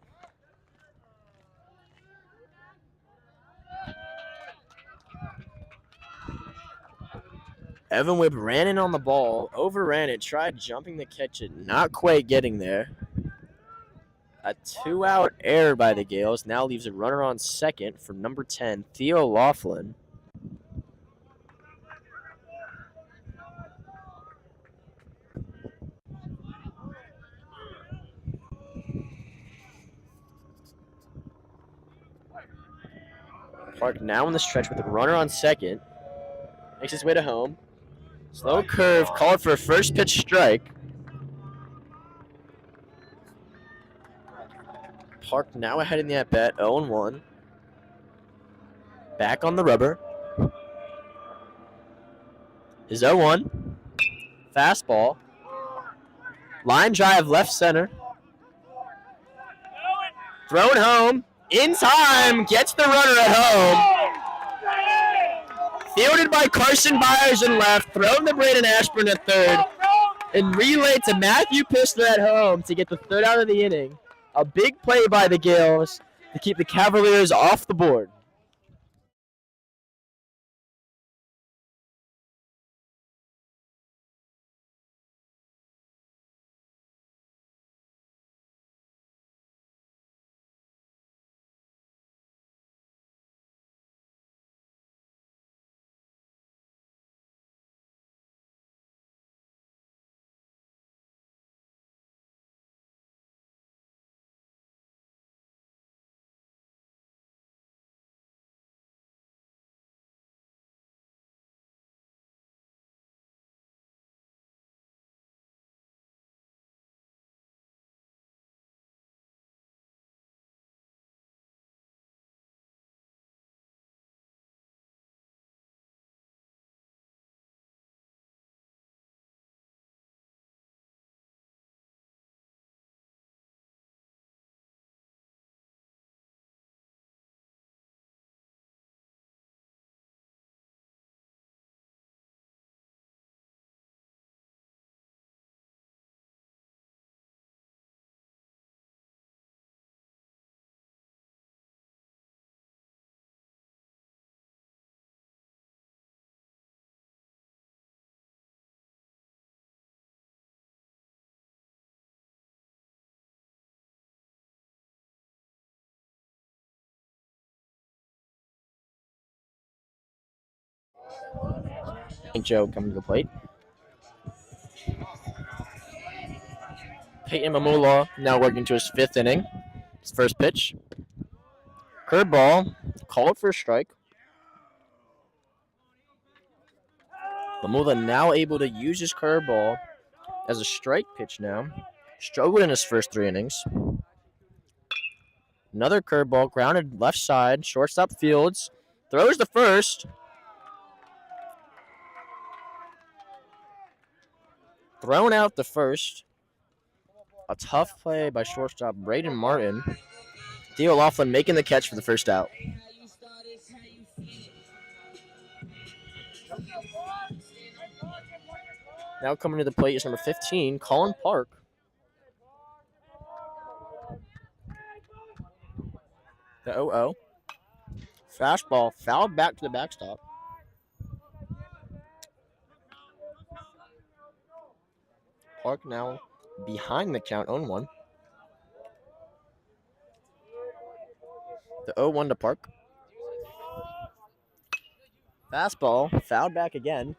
Evan Whip ran in on the ball, overran it, tried jumping to catch it, not quite getting there. A 2-out error by the Gales now leaves a runner on second for number 10, Theo Laughlin. Park now in the stretch with a runner on second. Makes his way to home. Slow curve, called for a first pitch strike. Park now ahead in the at-bat, 0-1. Back on the rubber. His 0-1. Fastball. Line drive left center. Thrown home. In time, gets the runner at home. Fielded by Carson Byers in left, thrown to Braden Ashburn at third, and relayed to Matthew Pistler at home to get the 3rd out of the inning. A big play by the Gales to keep the Cavaliers off the board. St. Joe coming to the plate. Peyton Mamula now working to his 5th inning. His first pitch. Curveball, called for a strike. Mamula now able to use his curveball as a strike pitch now. Struggled in his first 3 innings. Another curveball, grounded left side, shortstop Fields. Throws to first. Thrown out to first. A tough play by shortstop Braden Martin. Theo Laughlin making the catch for the first out. Now coming to the plate is number 15, Colin Park. The 0-0. Fastball fouled back to the backstop. Park now behind the count, 0-1. The 0-1 to Park. Fastball fouled back again.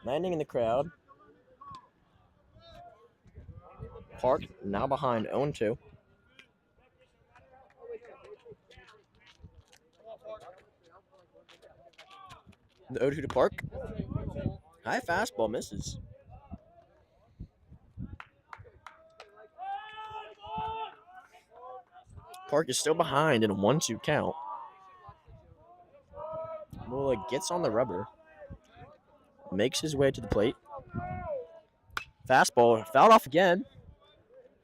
Landing in the crowd. Park now behind 0-2. The 0-2 to Park. High fastball misses. Park is still behind in a 1-2 count. Mula gets on the rubber. Makes his way to the plate. Fastball fouled off again.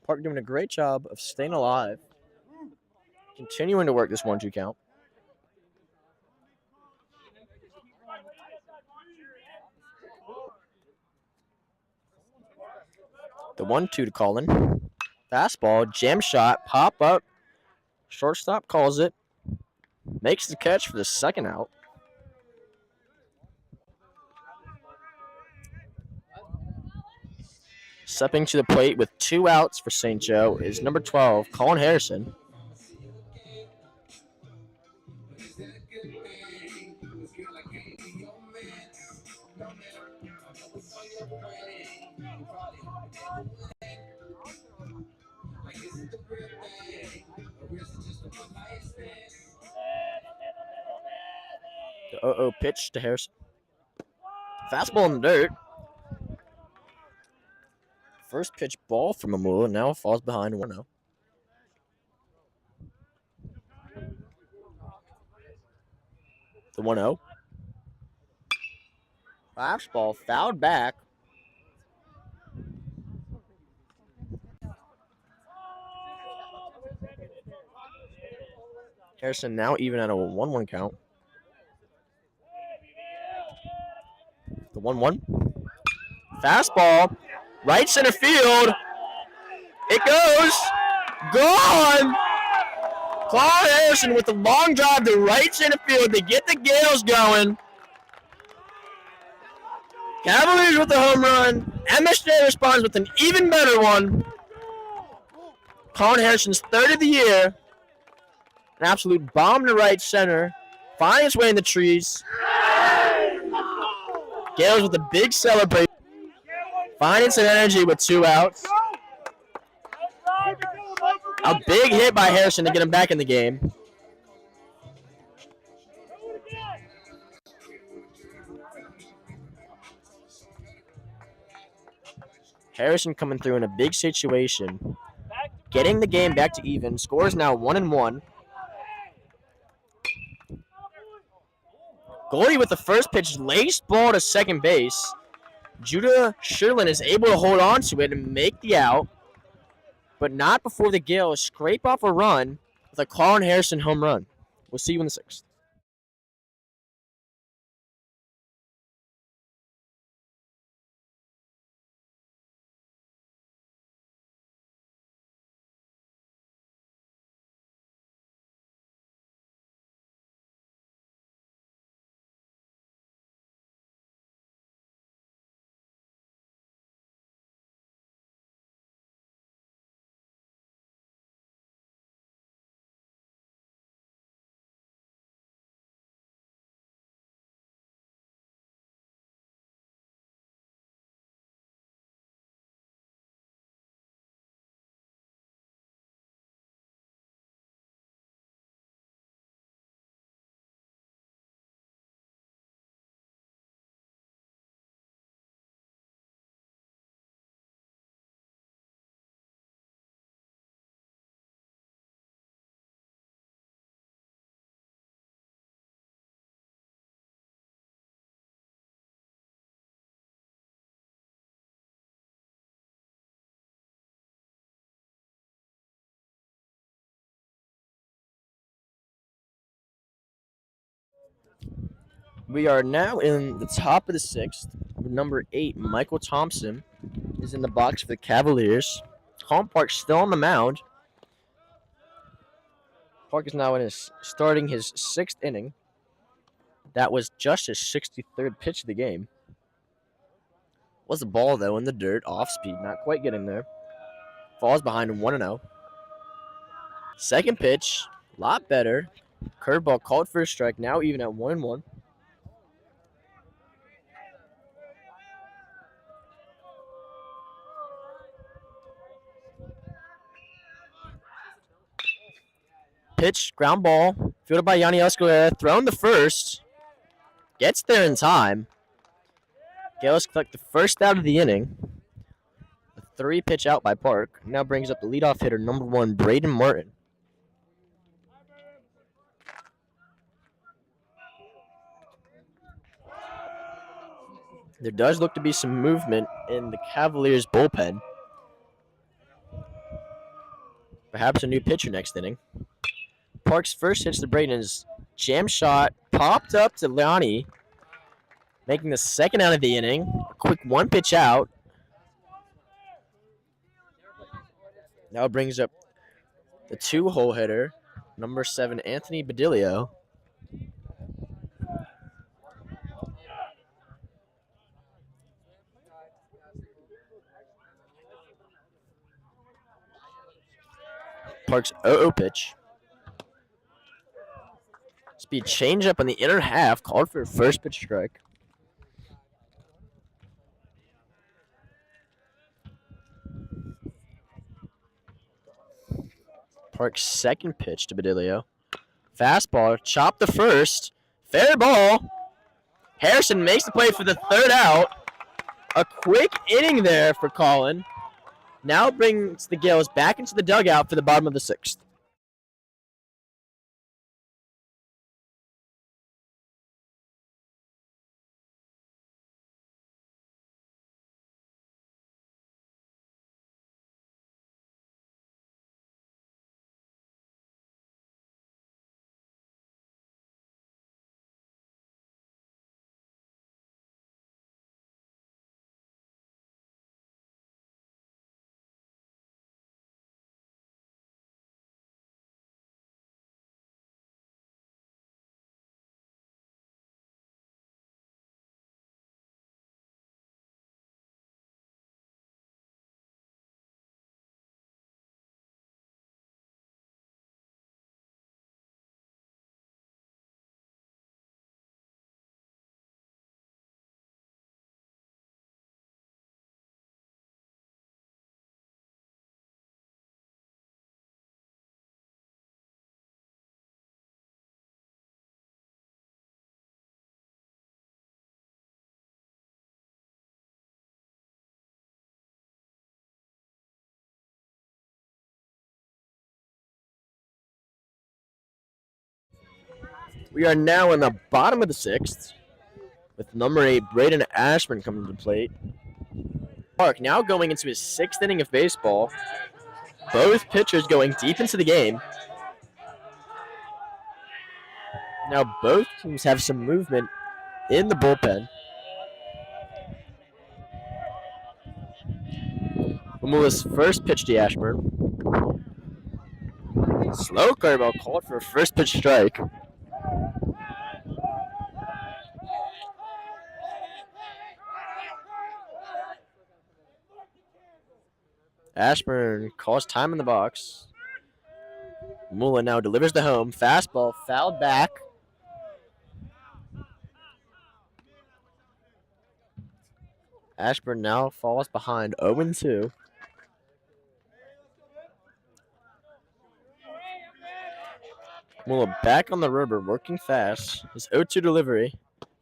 Park doing a great job of staying alive. Continuing to work this 1-2 count. The 1-2 to Colin. Fastball, jam shot, pop up. Shortstop calls it. Makes the catch for the second out. Stepping to the plate with 2 outs for St. Joe is number 12, Colin Harrison. The 0-0 pitch to Harrison. Fastball in the dirt. First pitch ball from Mamula now falls behind 1-0. The 1-0. Fastball fouled back. Harrison now even at a 1-1 count. The 1-1. Fastball. Right center field. It goes. Gone. Colin Harrison with the long drive to right center field to get the Gales going. Cavaliers with the home run. MSJ responds with an even better one. Colin Harrison's 3rd of the year. An absolute bomb to right center. Finding its way in the trees. Gales with a big celebration. Finding some energy with 2 outs. A big hit by Harrison to get him back in the game. Harrison coming through in a big situation. Getting the game back to even. Score is now 1-1. Goldie with the first pitch, laced ball to second base. Judah Sherlin is able to hold on to it and make the out, but not before the Gales scrape off a run with a Colin Harrison home run. We'll see you in the 6th. We are now in the top of the sixth. Number 8, Michael Thompson, is in the box for the Cavaliers. Colin Park still on the mound. Park is now starting his 6th inning. That was just his 63rd pitch of the game. Was the ball, though, in the dirt, off speed, not quite getting there. Falls behind 1-0. Second pitch, a lot better. Curveball called for a strike, now even at 1-1. Pitch, ground ball, fielded by Yanni Escalera, thrown to first. Gets there in time. Gales collect the first out of the inning. A 3-pitch out by Park. Now brings up the leadoff hitter, number 1, Braden Martin. There does look to be some movement in the Cavaliers' bullpen. Perhaps a new pitcher next inning. Park's first pitch to Braden is jam shot, popped up to Yanni, making the second out of the inning. A quick 1-pitch out. Now brings up the 2-hole hitter, number 7, Anthony Badilio. Park's 0-0 pitch. Speed changeup on the inner half, called for a first pitch strike. Park's second pitch to Badilio. Fastball, chopped to first. Fair ball. Harrison makes the play for the 3rd out. A quick inning there for Colin. Now brings the Gales back into the dugout for the bottom of the 6th. We are now in the bottom of the 6th with number 8, Braden Ashburn, coming to the plate. Park now going into his 6th inning of baseball. Both pitchers going deep into the game. Now both teams have some movement in the bullpen. Mamula's first pitch to Ashburn. Slow curveball called for a first pitch strike. Ashburn calls time in the box. Mamula now delivers the home. Fastball fouled back. Ashburn now falls behind 0-2. Mamula back on the rubber, working fast. His 0-2 delivery.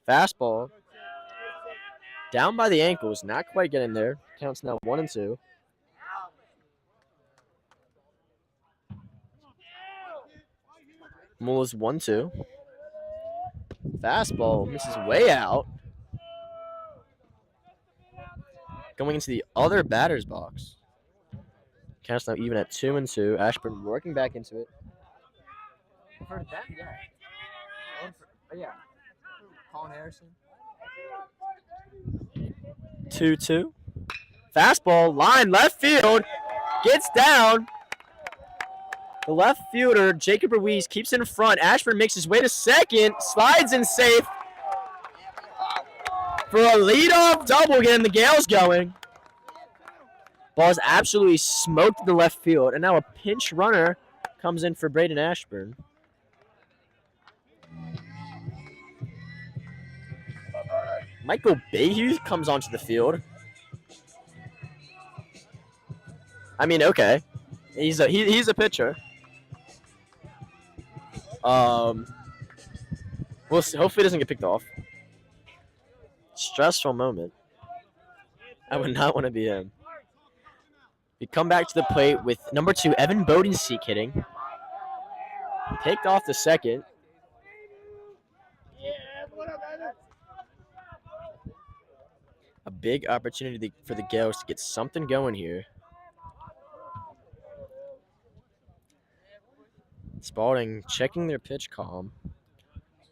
Fastball. Down by the ankles, not quite getting there. Counts now 1-2. Mamula's 1-2. Fastball misses way out. Going into the other batter's box. Counts now even at 2-2. Ashburn working back into it. Colin Harrison. 2-2. Fastball, line, left field. Gets down. The left fielder, Jacob Ruiz, keeps in front. Ashburn makes his way to second. Slides in safe. For a leadoff double, getting the Gales going. Ball is absolutely smoked to the left field. And now a pinch runner comes in for Braden Ashburn. Michael Bayhue comes onto the field. I mean, okay. He's a pitcher. We'll see. Hopefully it doesn't get picked off. Stressful moment. I would not want to be him. We come back to the plate with number 2, Evan Bodenseek hitting. Picked off the second. A big opportunity for the Gales to get something going here. Spalding checking their pitch column.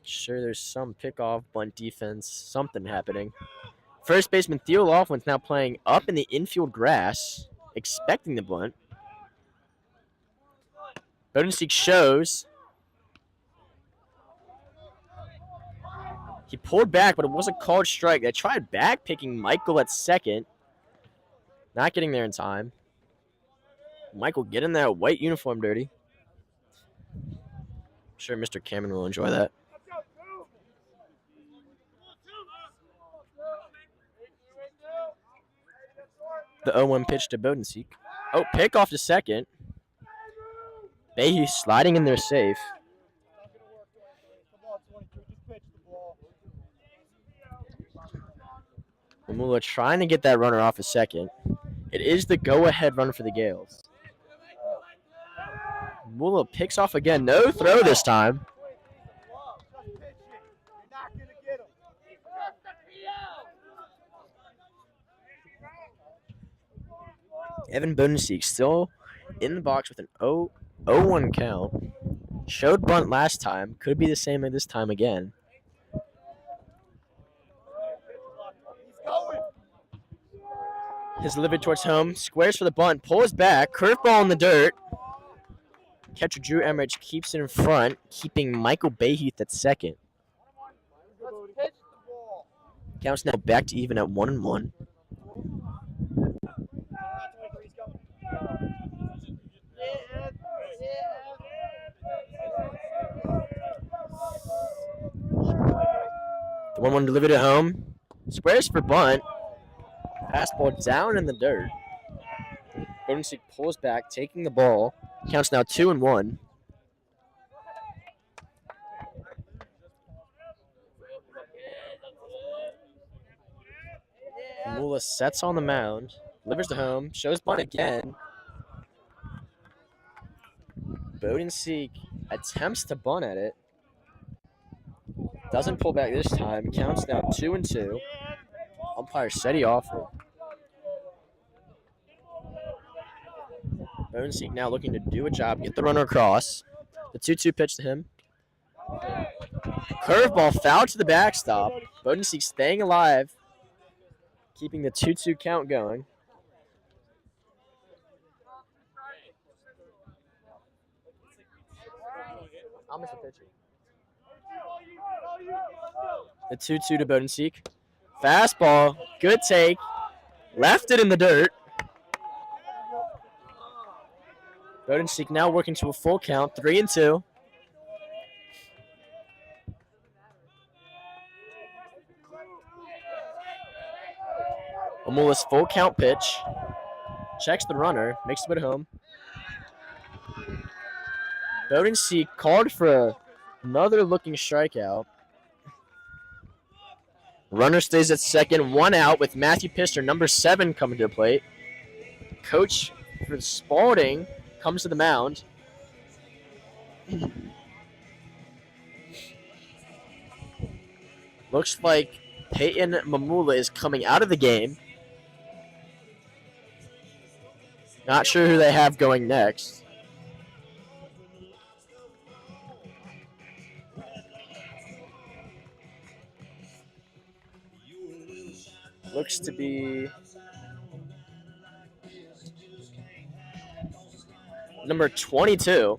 Sure, there's some pickoff, bunt defense, something happening. First baseman Theo Laughlin's now playing up in the infield grass, expecting the bunt. Bodenseek shows. He pulled back, but it was a called strike. They tried back picking Michael at second. Not getting there in time. Michael getting that white uniform dirty. I'm sure Mr. Cameron will enjoy that. The 0-1 pitch to Bodenseek. Oh, pick off to second. Bayhue sliding in there safe. Mamula trying to get that runner off a second. It is the go-ahead run for the Gales. Mamula picks off again. No throw this time. Evan Bodenseek still in the box with an 0-1 count. Showed bunt last time. Could be the same this time again. His delivered towards home. Squares for the bunt. Pulls back. Curveball in the dirt. Catcher Drew Emmerich keeps it in front, keeping Michael Bayhue at second. Counts now back to even at 1-1. The 1-1 delivered at home. Squares for bunt. Fastball down in the dirt. Bodenseek pulls back, taking the ball. Counts now 2-1. Mula sets on the mound. Delivers to home. Shows bunt again. Bodenseek attempts to bunt at it. Doesn't pull back this time. Counts now 2-2. Umpire said he offered. Bodenseek now looking to do a job, get the runner across. The 2-2 pitch to him. Curveball foul to the backstop. Bodenseek staying alive, keeping the 2-2 count going. I'll miss the pitcher. The 2-2 to Bodenseek. Fastball, good take. Left it in the dirt. Bodenseek now working to a full count, 3-2. Mamula's full count pitch. Checks the runner, makes it at home. Bodenseek called for another looking strikeout. Runner stays at second, 1 out with Matthew Pister, number 7, coming to the plate. Coach for Spalding comes to the mound. Looks like Peyton Mamula is coming out of the game. Not sure who they have going next. Looks to be number 22.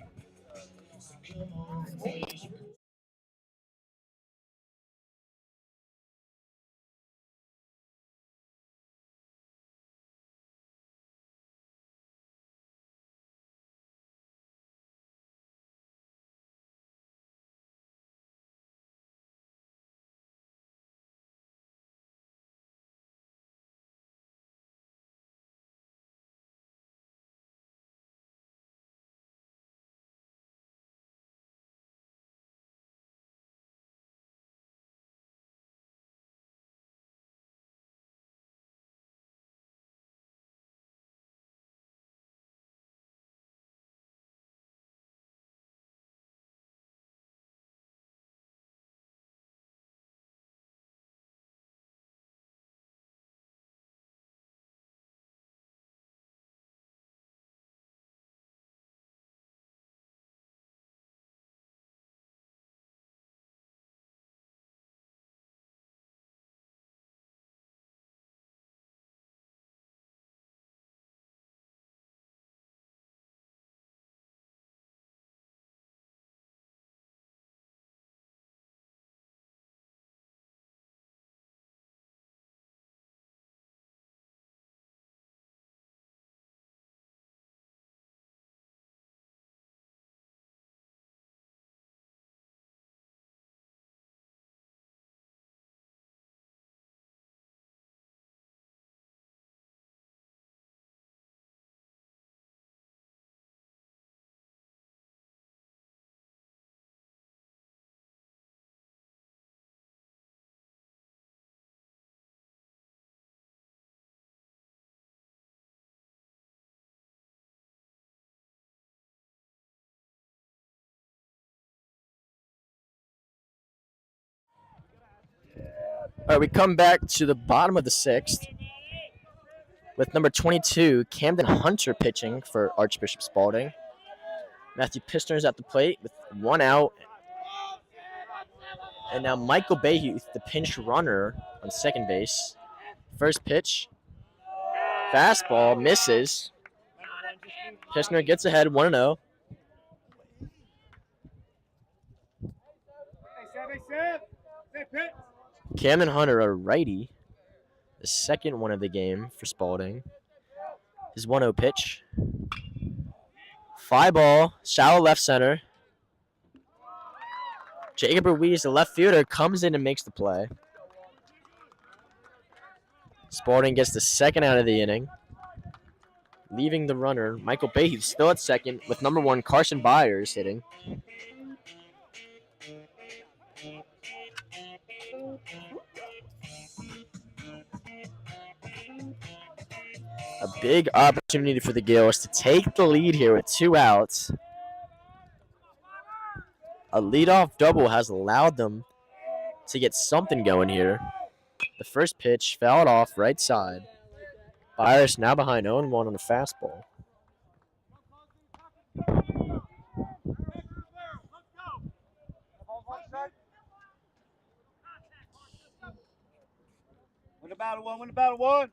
All right, we come back to the bottom of the sixth with number 22, Camden Hunter pitching for Archbishop Spalding. Matthew Pistner's at the plate with 1 out. And now Michael Bayhouth, the pinch runner on second base. First pitch. Fastball misses. Pistner gets ahead 1-0. Camden Hunter, a righty. The second one of the game for Spalding. His 1-0 pitch. Fly ball, shallow left center. Jacob Ruiz, the left fielder, comes in and makes the play. Spalding gets the second out of the inning. Leaving the runner, Michael Bayhouth still at second with number 1, Carson Byers hitting. A big opportunity for the Gales to take the lead here with 2 outs. A leadoff double has allowed them to get something going here. The first pitch fouled off right side. Byers now behind 0-1 on a fastball. Win the battle one, win the battle one.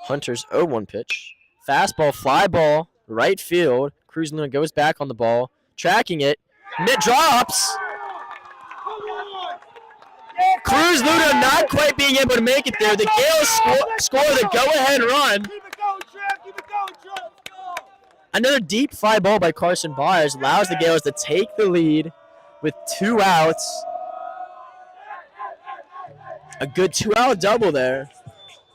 Hunter's 0-1 pitch. Fastball, fly ball, right field. Cruz Luna goes back on the ball, tracking it. Mid drops. Cruz Luna not quite being able to make it there. The Gales score the go-ahead run. Another deep fly ball by Carson Byers allows the Gales to take the lead with 2 outs. A good 2-out double there,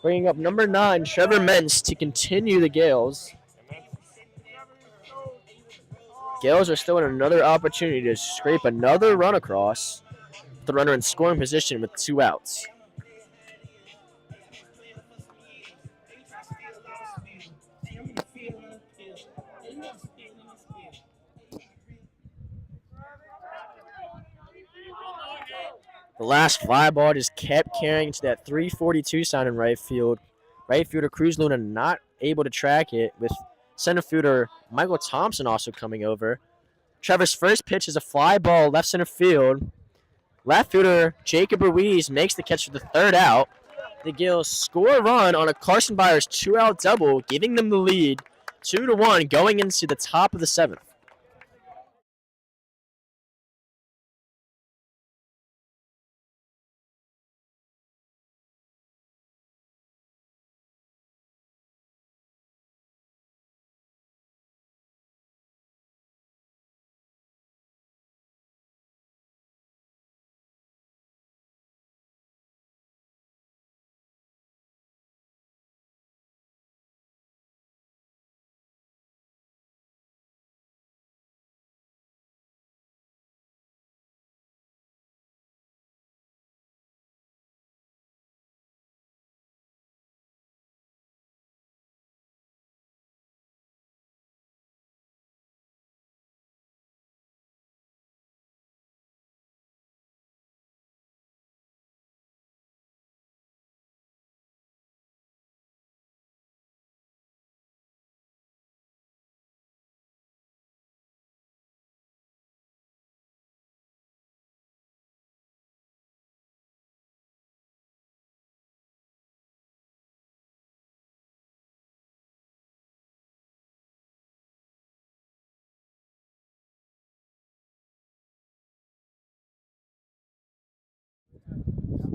bringing up number 9, Trevor Mentz, to continue the Gales. Gales are still in another opportunity to scrape another run across. The runner in scoring position with 2 outs. The last fly ball just kept carrying to that 342 sign in right field. Right fielder Cruz Luna not able to track it with Center fielder Michael Thompson also coming over. Trevor's first pitch is a fly ball left center field. Left fielder Jacob Ruiz makes the catch for the third out. The Gills score a run on a Carson Byers 2-out double, giving them the lead 2-1 going into the top of the seventh.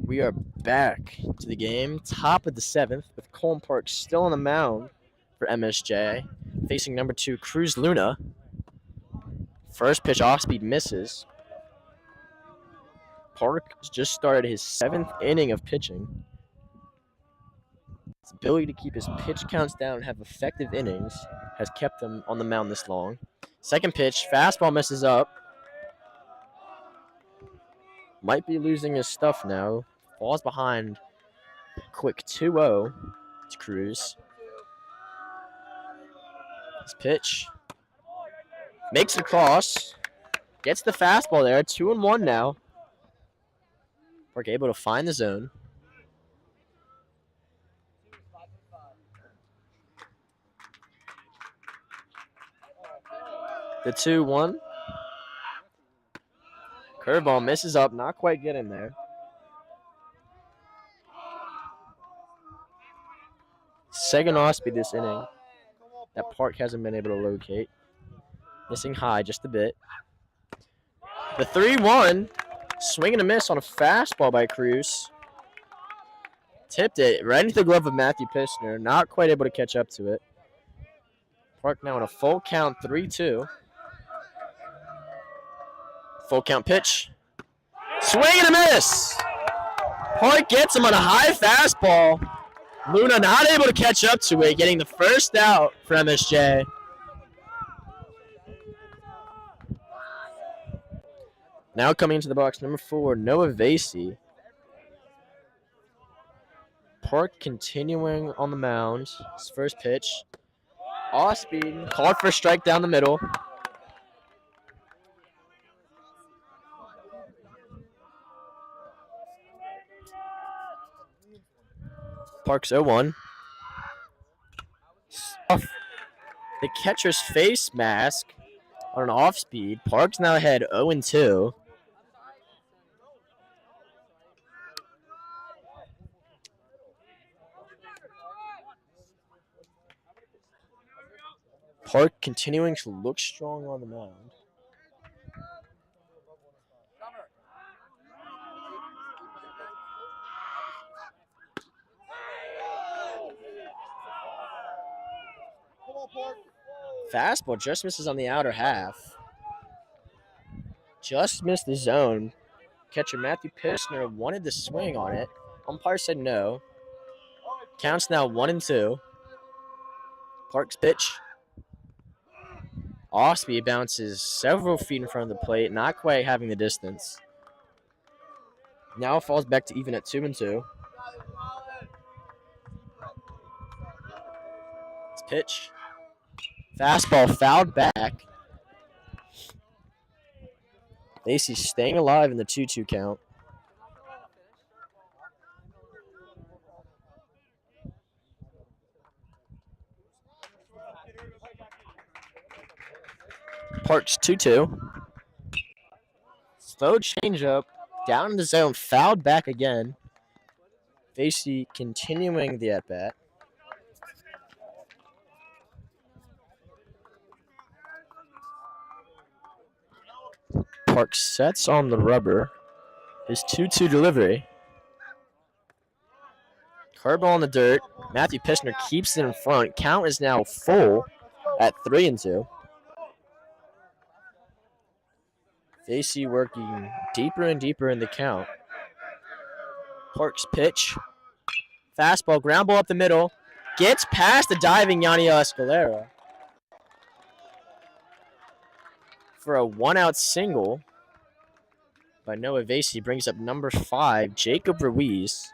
We are back to the game, top of the seventh, with Colin Park still on the mound for MSJ, facing number 2 Cruz Luna. First pitch off speed misses. Park just started his 7th inning of pitching. His ability to keep his pitch counts down and have effective innings has kept him on the mound this long. Second pitch, fastball misses up. Might be losing his stuff now. Falls behind. Quick 2-0 to Cruz. His pitch. Makes it across. Gets the fastball there. 2-1 now. Park able to find the zone. The 2-1. Curveball misses up. Not quite getting there. Second off speed this inning that Park hasn't been able to locate. Missing high just a bit. The 3-1. Swing and a miss on a fastball by Cruz. Tipped it right into the glove of Matthew Pistner. Not quite able to catch up to it. Park now in a full count 3-2. Full count pitch. Swing and a miss. Park gets him on a high fastball. Luna not able to catch up to it, getting the first out for MSJ. Now coming into the box, number 4, Noah Vasey. Park continuing on the mound. His first pitch. Off speed. Called for a strike down the middle. Park's 0-1. The catcher's face mask on an off speed. Park's now ahead 0-2. Park continuing to look strong on the mound. Fastball just misses on the outer half. Just missed the zone. Catcher Matthew Pistner wanted to swing on it. Umpire said no. Counts now 1-2. Park's pitch. Off speed bounces several feet in front of the plate, not quite having the distance. Now falls back to even at 2-2. His pitch. Fastball fouled back. Vasey staying alive in the 2-2 count. Parks 2-2. Slow changeup. Down in the zone. Fouled back again. Varsity continuing the at-bat. Parks sets on the rubber. His 2-2 delivery. Curveball in the dirt. Matthew Pishner keeps it in front. Count is now full at 3-2. Varsity working deeper and deeper in the count. Parks pitch. Fastball, ground ball up the middle. Gets past the diving Yanni Escalera for a one-out single by Noah Varsity. Brings up number 5, Jacob Ruiz.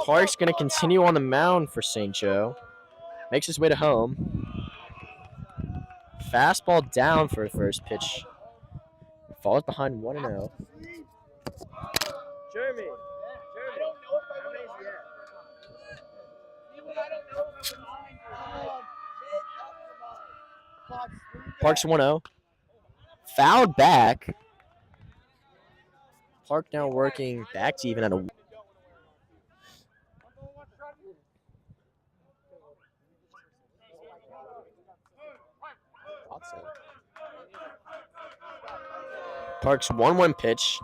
Park's going to continue on the mound for St. Joe. Makes his way to home. Fastball down for a first pitch. Falls behind 1-0. Jeremy. Parks 1-0. Fouled back. Park now working back to even at a. Parks 1-1 pitch.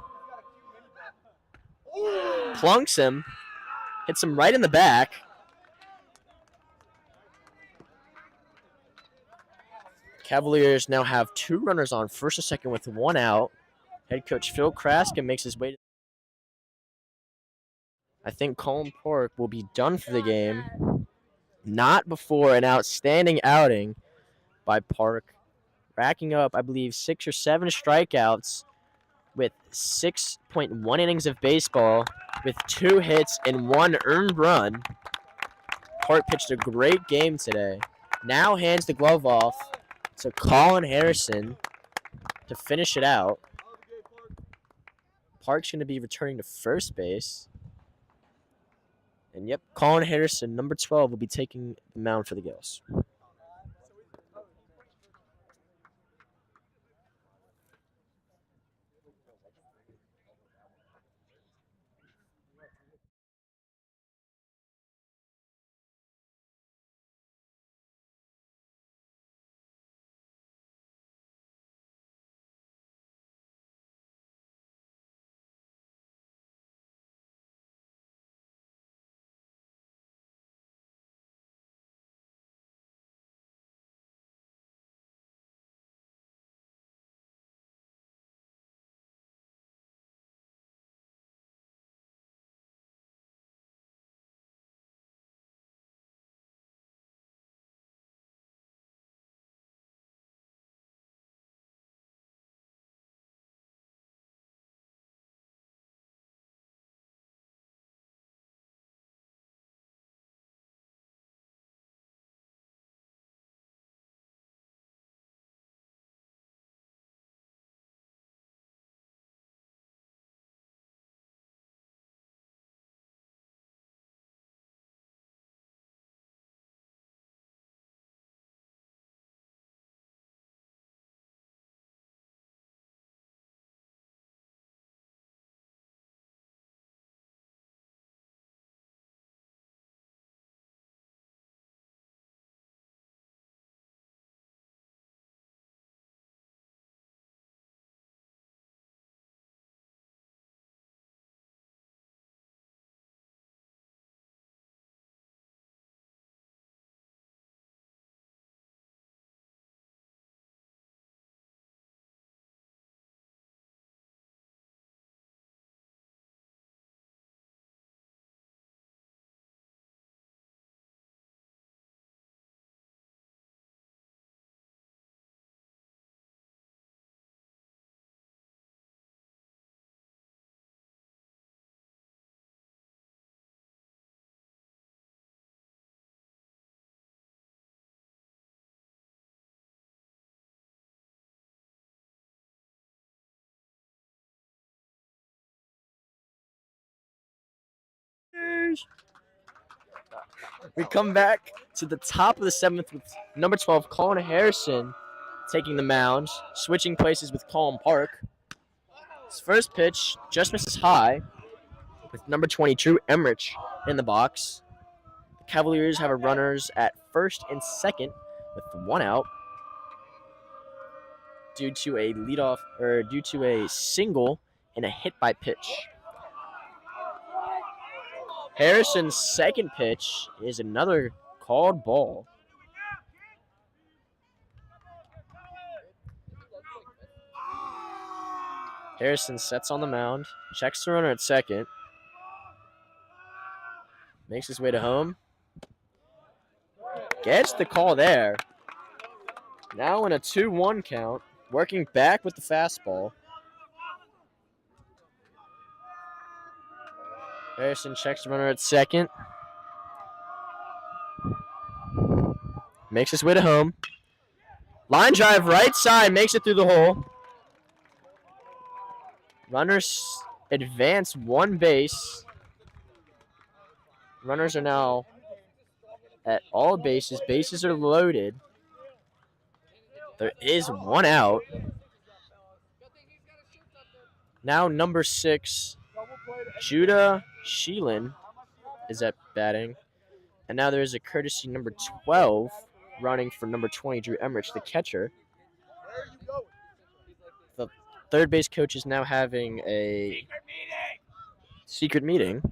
Plunks him. Hits him right in the back. Cavaliers now have 2 runners on first and second with 1 out. Head coach Phil Kraska makes his way. I think Colin Park will be done for the game. Not before an outstanding outing by Park, racking up, I believe, 6 or 7 strikeouts with 6.1 innings of baseball with 2 hits and 1 earned run. Park pitched a great game today. Now hands the glove off to Colin Harrison to finish it out. Park's going to be returning to first base. And yep, Colin Harrison, number 12, will be taking the mound for the Gills. Cavaliers. We come back to the top of the 7th with number 12, Colin Harrison, taking the mound, switching places with Colin Park. His first pitch just misses high with number 20, Drew Emmerich, in the box. The Cavaliers have a runners at first and second with 1 out due to a single and a hit by pitch. Harrison's second pitch is another called ball. Harrison sets on the mound, checks the runner at second, makes his way to home, gets the call there. Now in a 2-1 count, working back with the fastball. Harrison checks the runner at second, makes his way to home. Line drive right side, makes it through the hole. Runners advance 1 base. Runners are now at all bases. Bases are loaded. There is 1 out. Now number 6, Judah Sheelan is at batting. And now there is a courtesy number 12 running for number 20, Drew Emmerich, the catcher. The third base coach is now having a secret meeting.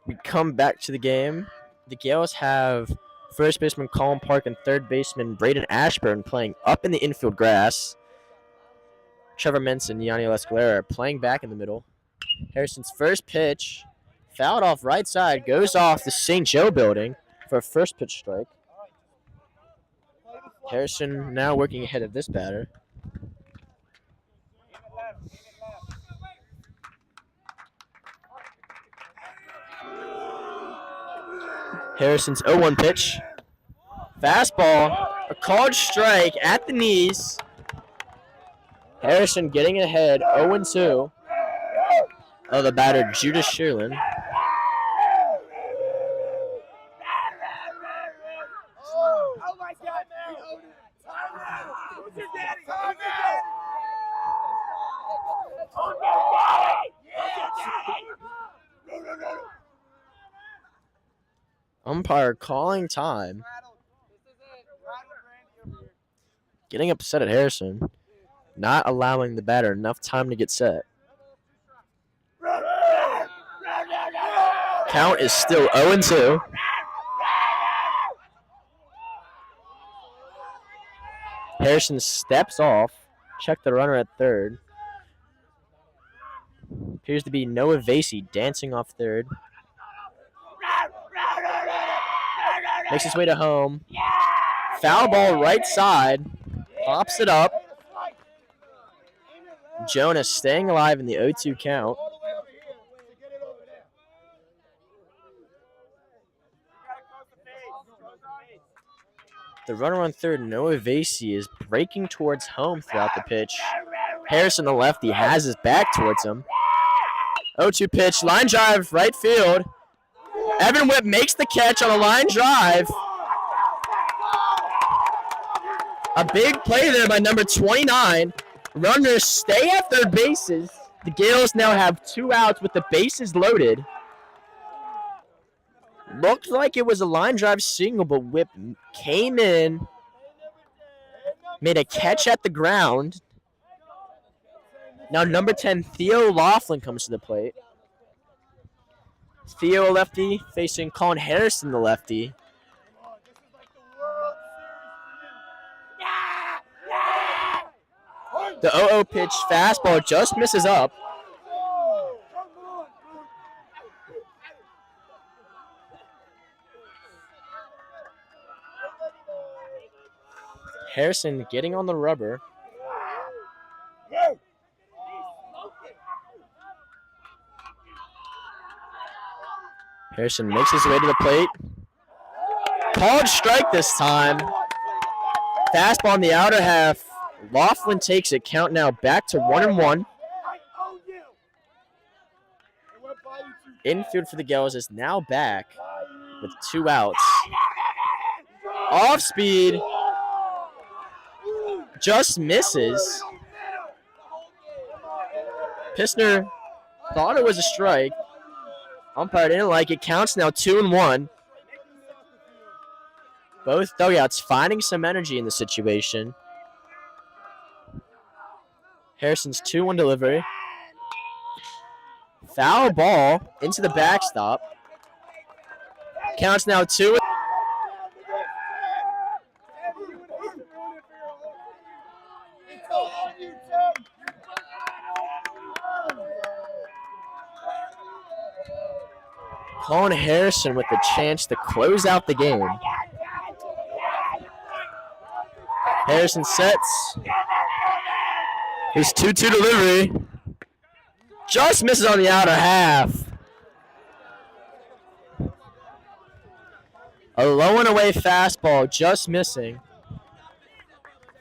We come back to the game. The Gales have first baseman Colin Park and third baseman Braden Ashburn playing up in the infield grass. Trevor Mintz and Yanni Escalera are playing back in the middle. Harrison's first pitch, fouled off right side, goes off the St. Joe building for a first pitch strike. Harrison now working ahead of this batter. Harrison's 0-1 pitch. Fastball, a called strike at the knees. Harrison getting ahead, 0-2. Oh, the batter, Judah Sheelan. Oh my God, who's your daddy? Umpire calling time. Getting upset at Harrison. Not allowing the batter enough time to get set. Count is still 0-2. Harrison steps off. Check the runner at third. Appears to be Noah Vasey dancing off third. Makes his way to home. Foul ball right side. Pops it up. Jonas staying alive in the 0-2 count. The runner on third, Noah Vasey, is breaking towards home throughout the pitch. Harrison, the lefty, has his back towards him. 0-2 pitch, line drive, right field. Evan Whipp makes the catch on a line drive. A big play there by number 29. Runners stay at their bases. The Gales now have 2 outs with the bases loaded. Looked like it was a line drive single, but Whipp came in, made a catch at the ground. Now number 10, Theo Laughlin, comes to the plate. Theo, a lefty, facing Colin Harrison, the lefty. The 0-0 pitch, fastball, just misses up. Harrison getting on the rubber. Harrison makes his way to the plate. Called strike this time. Fastball in the outer half. Laughlin takes it. Count now back to 1-1. Infield for the Gales is now back with 2 outs. Off speed. Just misses. Pistner thought it was a strike. Umpire didn't like it. Counts now 2-1. Both dugouts finding some energy in the situation. Harrison's 2-1 delivery. Foul ball into the backstop. Counts now 2. Colin Harrison with the chance to close out the game. Harrison sets. His 2-2 delivery. Just misses on the outer half. A low and away fastball, just missing.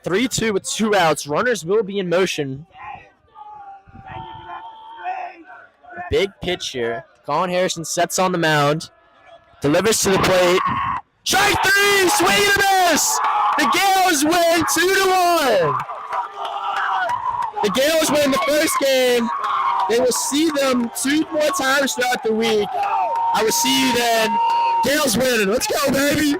3-2 with 2 outs. Runners will be in motion. Big pitch here. Colin Harrison sets on the mound. Delivers to the plate. Strike 3! Swing and a miss! The Gales win 2-1. The Gales win the first game. They will see them 2 more times throughout the week. I will see you then. Gales winning. Let's go, baby.